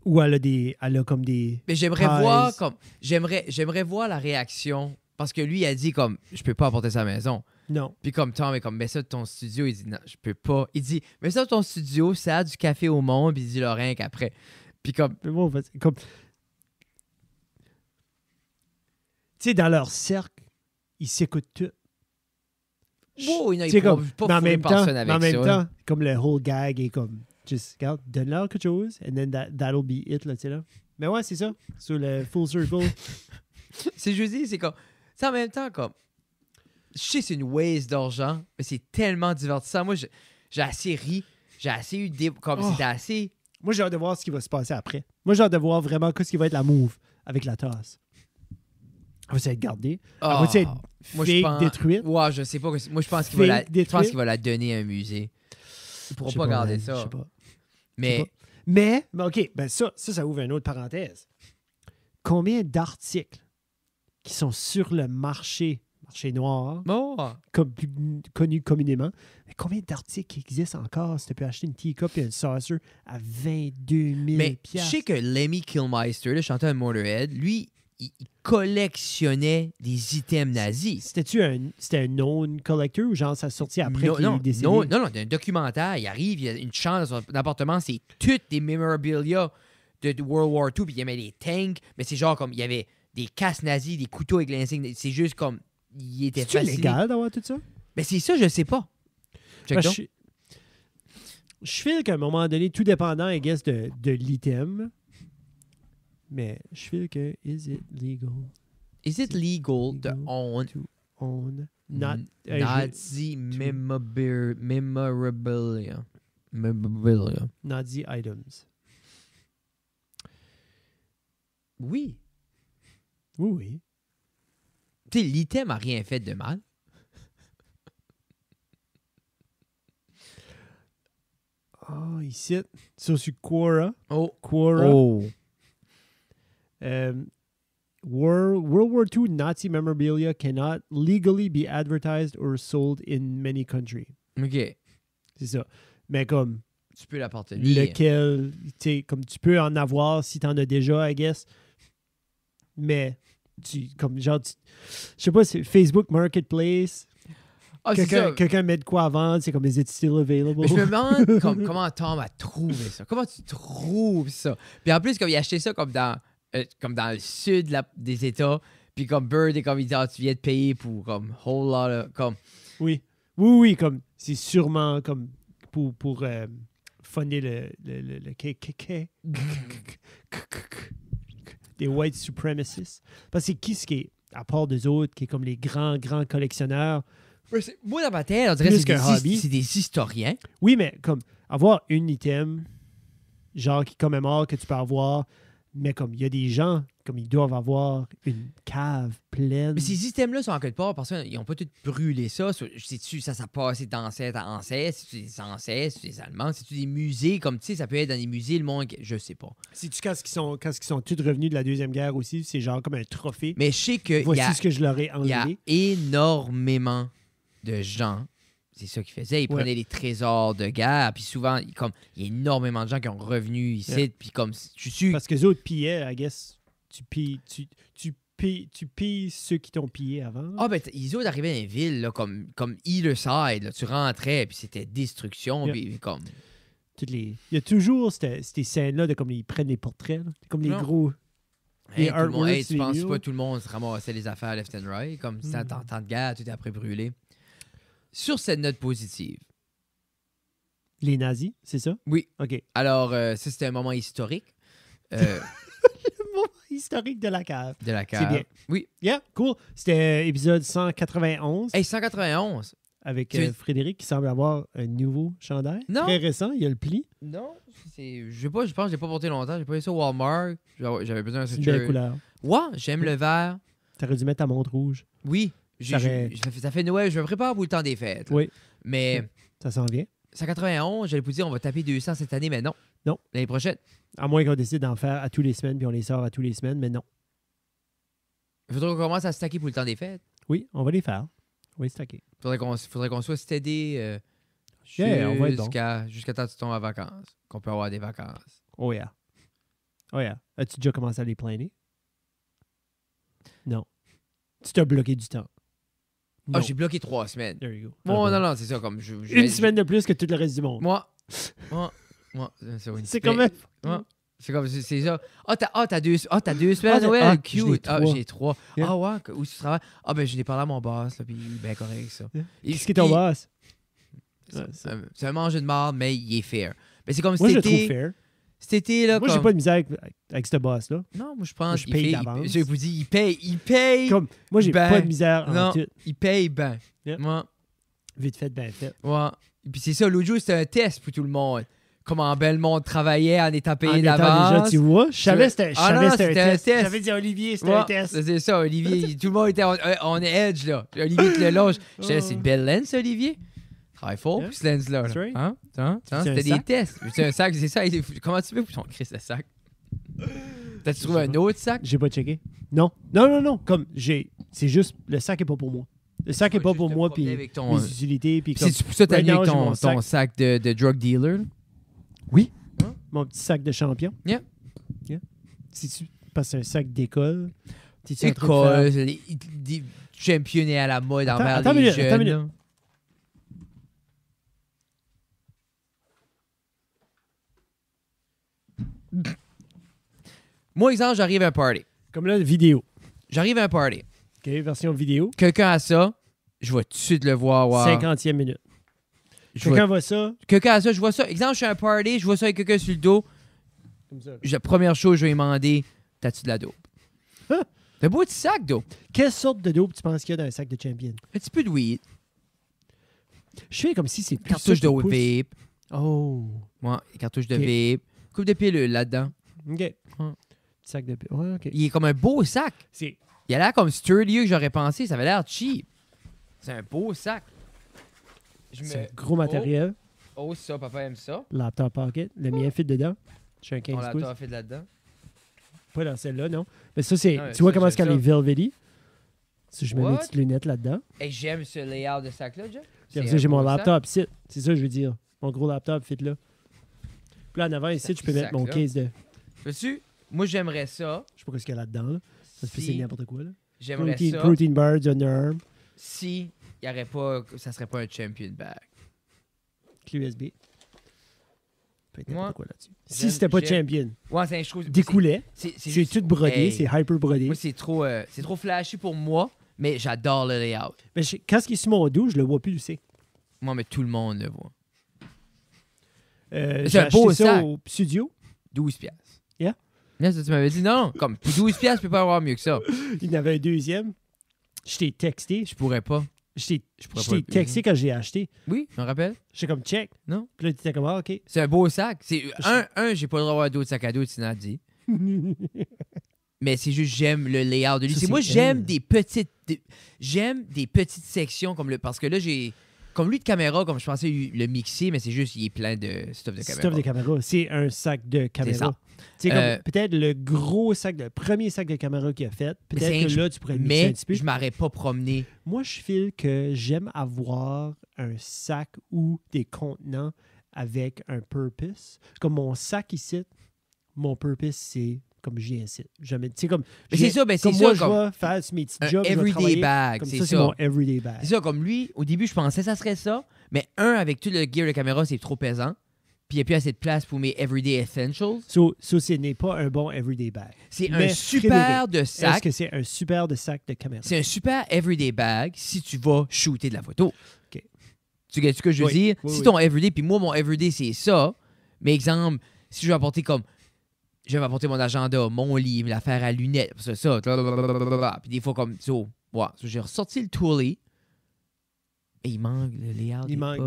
Ou elle a comme des... mais j'aimerais Pies. voir comme, j'aimerais voir la réaction. Parce que lui, il a dit comme, je peux pas apporter ça à la maison. Non. Puis comme Tom est comme, mets ça de ton studio. Il dit, non, je peux pas. Il dit, mets ça de ton studio, ça a du café au monde. Puis il dit, le rien qu'après. Puis comme, Mais bon, comme... Tu sais, dans leur cercle, ils s'écoutent tout. wow, il Tu sais, n'a comme, pas mais en fourré même temps, personne avec mais en même ça. temps, comme le whole gag est comme, just, regarde, donne-leur quelque chose, and then that'll be it, là, tu sais, là. Mais ouais, c'est ça, sur le full circle. C'est je dis, c'est comme, c'est en même temps comme, je sais c'est une waste d'argent, mais c'est tellement divertissant. Moi, j'ai assez ri, j'ai assez eu des, comme Oh. c'était assez. Moi, j'ai hâte de voir ce qui va se passer après. Moi, j'ai hâte de voir vraiment ce qui va être la move avec la tasse. Elle va-tu être gardée? Elle va-tu être moi, je fake pense, détruite? ouais, je sais pas. Moi, je pense qu'il va la, Fake je pense détruite? qu'il va la donner à un musée. Ils pourront Je sais pas garder man, ça. je sais pas. Mais Mais, OK, ben ça ouvre une autre parenthèse. Combien d'articles qui sont sur le marché noir, bon, comme plus connu communément, mais combien d'articles qui existent encore si tu peux acheter une teacup et un saucer à 22 000 mais je piastres? sais que Lemmy Kilmister, le chanteur de Motorhead, lui, il collectionnait des items nazis. C'était un known collector ou genre ça sortit après non, qu'il est décédé? non, il y a un documentaire, il arrive, il y a une chambre dans son appartement, c'est toutes des memorabilia de World War II, puis il y avait des tanks, mais c'est genre comme, il y avait des casques nazis, des couteaux avec l'insigne, c'est juste comme, il était C'est-tu fasciné. légal d'avoir tout ça? Mais c'est ça, je sais pas. Check Ben, donc. je file qu'à un moment donné, tout dépendant, I guess, de l'item, mais je file que is it legal Is it legal to legal own to own not Nazi memorabilia? Memorabilia. Nazi items? Oui. Oui, oui. Tu sais, l'item a rien fait de mal. Ah, ici, ça sur Quora. Oh. Quora. Oh. World War II Nazi memorabilia cannot legally be advertised or sold in many countries. OK. C'est ça. Mais comme Tu peux l'appartenir. lequel, tu sais, comme tu peux en avoir si tu en as déjà, I guess. Mais, comme genre, je sais pas, c'est Facebook Marketplace. Ah, c'est ça. Quelqu'un met de quoi à vendre, c'est comme, is it still available? Mais je me demande comment Tom a trouvé ça. Comment tu trouves ça? Puis en plus, comme il a acheté ça comme dans le sud des États, puis comme Bird est comme il dit, ah, tu viens de payer pour comme whole lot of, comme. Oui, comme, c'est sûrement comme pour fonder le KKK. Des white supremacists. Parce que c'est qui ce qui est, à part des autres, qui est comme les grands collectionneurs? Moi, dans ma tête, on dirait Plus que qu'un hobby. c'est des historiens. Oui, mais comme avoir un item, genre qui commémore que tu peux avoir Mais comme il y a des gens, comme ils doivent avoir une cave pleine. Mais ces systèmes-là sont en quelque part parce qu'ils n'ont pas tout brûlé ça. C'est-tu ça passé d'ancêtre à ancêtre? C'est-tu des ancêtres? C'est des Allemands? C'est-tu des musées? Comme tu sais, ça peut être dans des musées, le monde. Je sais pas. C'est-tu quand ils sont tous revenus de la Deuxième Guerre aussi, c'est genre comme un trophée. Mais je sais que Voici ce que je leur ai il y a enlevé. énormément de gens. C'est ça qu'ils faisaient. Ils prenaient les trésors de guerre. Puis souvent, il y a énormément de gens qui ont revenu ici. Puis comme Parce que les autres pillaient, I guess. Tu pilles ceux qui t'ont pillé avant. Ah, ben, les autres arrivaient dans une ville, là, comme Either Side. Là, tu rentrais, puis c'était destruction. Puis comme. Il y a toujours ces scènes-là de comme ils prennent les portraits. Là. Comme les gros. Hey, les artworks, tu penses pas tout le monde se ramassait les affaires left and right? Comme c'était en temps de guerre, tout est après brûlé. Sur cette note positive. Les nazis, c'est ça? Oui. OK. Alors, ça, c'était un moment historique. Le moment historique de la cave. De la cave. C'est bien. Oui. Yeah, cool. C'était épisode 191 Hey, 191. avec Frédéric qui semble avoir un nouveau chandail. Non. Très récent, il y a le pli. Non, je pense que je l'ai pas porté longtemps. J'ai pas eu ça au Walmart. J'avais besoin d'un C'est une belle couleur. Ouais, j'aime le vert. T'aurais dû mettre ta montre rouge. Oui. Ça fait Noël. Je me prépare pour le temps des fêtes. Là. Oui. Mais Ça s'en vient. 191, j'allais vous dire on va taper 200 cette année, mais non. Non. L'année prochaine. À moins qu'on décide d'en faire à tous les semaines, puis on les sort à tous les semaines, mais non. Il faudrait qu'on commence à stacker pour le temps des fêtes. Oui, on va les faire. On va les stacker. Faudrait qu'on soit steady On va être bon. jusqu'à temps que tu tombes en vacances. Qu'on peut avoir des vacances. Oh yeah. Oh yeah. As-tu déjà commencé à les planer? Non. Tu t'as bloqué du temps. Ah, Non. j'ai bloqué 3 semaines. There you go. Bon, Ah, non, c'est ça. Comme Une semaine de plus que tout le reste du monde. Moi, C'est quand même... c'est comme, c'est ça. T'as 2 semaines, ouais, cute. J'ai 3. Yeah. Ah, ouais, où tu travailles? Ah, ben, je l'ai parlé à mon boss, là, puis ben correct, ça. Yeah. Et Qu'est-ce qui est ton boss? C'est un manger de marde, mais il est fair. Mais c'est comme Moi, je le cet été. trouve fair. Cet été, là, Moi, j'ai pas de misère avec ce boss-là. Non, moi, je pense je paye d'avance. Je vous dis, il paye. Comme, moi, j'ai Ben, pas de misère en non, tout. il paye ben. Yeah. Moi, Vite fait, bien fait. ouais. Et puis c'est ça, l'autre jour, c'était un test pour tout le monde. Comment Belmont travaillait en étant payé En étant d'avance. déjà, tu vois, je savais que c'était un test. test. J'avais dit à Olivier, c'était Ouais, un test. c'est ça, Olivier. Tout le monde était on est edge, là. Olivier te le loge. Je disais, c'est une belle lens, Olivier. Travaille fort Yeah. pour ce lens-là. That's Là. right. Hein? C'est C'était un des sac? tests. C'est un sac, c'est ça. Comment tu fais pour ton Christ de sac? T'as-tu trouvé un autre sac? J'ai pas checké. Non. Non. Comme, c'est juste, le sac est pas pour moi. Le sac est pas pour moi, puis avec ton, mes utilités, puis comme... C'est pour ça que t'as right mis now, avec j'ai mon ton sac de drug dealer? Là? Oui. Hein? Mon petit sac de champion. Yeah. Parce que c'est un sac d'école. T'es-tu en train de faire- École, des championnés à la mode envers Attends les une minute, jeunes. attends une là. Moi, exemple, j'arrive à un party. Comme là, vidéo. J'arrive à un party. OK, version vidéo. Quelqu'un a ça, je vais tout de suite le voir. Wow. 50e minute. Je Quelqu'un vois- voit ça, Quelqu'un a ça, je vois ça. Exemple, je suis à un party, je vois ça avec quelqu'un sur le dos. comme ça. La première chose, je vais lui demander, t'as-tu de la dope? Hein? T'as beau petit sac dope. Quelle sorte de dope tu penses qu'il y a dans un sac de champion? Un petit peu de weed. Je fais comme si c'est plus ça Cartouche qui de pousse. vape. Oh. Ouais, cartouche de Ok. vape. Coupe de pilules là-dedans. OK. Sac de... Ouais, OK. Il est comme un beau sac. C'est... Il a l'air comme sturdier que j'aurais pensé. Ça avait l'air cheap. C'est un beau sac. C'est un gros matériel. Oh, ça, papa aime ça. Laptop pocket. Le mien fit dedans. J'ai un On 15 l'a pouces. fait là-dedans. Pas dans celle-là, non. Mais ça, c'est... Non, tu vois ça, comment est-ce c'est qu'elle est ça. velvety? Si je mets mes What? petites lunettes là-dedans. Et j'aime ce layout de sac-là, Jeff. Puis après ça, j'ai mon laptop ici. C'est ça que je veux dire. Mon gros laptop fit là. Puis là, en avant, ici, je peux mettre mon sac-là. case de... Veux-tu? Moi, j'aimerais ça. Je sais pas ce qu'il y a là-dedans, là. Ça se peut c'est Si n'importe quoi, là. j'aimerais ça. Protein bars, Under Arm, Si il y aurait pas, ça serait pas un champion bag. clé USB. Peut être Moi, n'importe quoi là-dessus. Si j'aime- c'était pas j'aime- champion, Ouais, c'est un chose. découlait, C'est c'est juste- tout brodé, Hey. c'est hyper brodé. Moi, c'est trop flashy pour moi, mais j'adore le layout. Mais quand il est sur mon dos, je le vois plus, c'est. Moi, mais tout le monde le voit. J'ai C'est un beau acheté ça sac. au studio. 12 piastres. Yeah. Là, ça, tu m'avais dit non. Comme, pour 12 piastres, tu peux pas avoir mieux que ça. Il y en avait un deuxième. Je t'ai texté. Je pourrais pas. Je pourrais t'ai pas- texté quand j'ai acheté. Oui, je me rappelle. J'étais comme check. Non. Puis là, tu étais comme, ah, OK. C'est un beau sac. C'est j'ai pas le droit d'avoir d'autres sacs à dos, tu l'as dit. Mais c'est juste, j'aime le layout de lui. Ça, Moi, c'est j'aime elle. j'aime des petites sections parce que là, comme lui de caméra, comme je pensais le mixer, mais c'est juste, il est plein de stuff de caméra. Stuff de caméra. C'est un sac de caméra. ça. C'est comme peut-être le gros sac, le premier sac de caméra qu'il a fait. Peut-être que là, tu pourrais le mixer un petit peu. Mais je m'aurais pas promené. Moi, je file que j'aime avoir un sac ou des contenants avec un purpose. Comme mon sac ici, mon purpose, c'est comme je viens ici. Mais c'est ça, comme moi, je vais faire mes petits jobs. Un everyday bag, comme c'est ça. C'est mon everyday bag. C'est ça, comme lui, au début, je pensais que ça serait ça, mais avec tout le gear de caméra, c'est trop pesant. Puis il n'y a plus assez de place pour mes everyday essentials. Ce n'est pas un bon everyday bag. C'est un super de sac. Est-ce que c'est un super de sac de caméra? C'est un super everyday bag si tu vas shooter de la photo. OK. Tu sais ce que je veux dire? Oui, si ton everyday, puis moi, mon everyday, c'est ça, mais exemple, si je vais apporter je vais apporter mon agenda, mon livre, l'affaire à lunettes, ça, puis des fois comme ça. Ouais, j'ai ressorti le toolie. Et il manque le layout. Il manque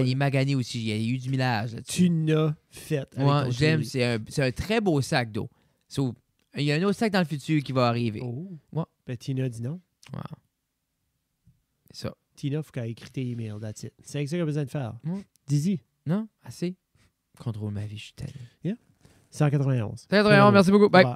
il m'a gagné aussi. Il y a eu du millage là-dessus. Tu n'as fait. Moi, j'aime. C'est un très beau sac d'eau. Il y a un autre sac dans le futur qui va arriver. Oh. Ouais. Ben, Tina dit non. Wow. C'est ça. Tina, il faut qu'elle écrit tes emails. That's it. C'est ça qu'elle a besoin de faire. Ouais. Dis-y. Non? Assez? Contrôle ma vie, je suis tanné. 191. 191, merci beaucoup. Bye. Bye.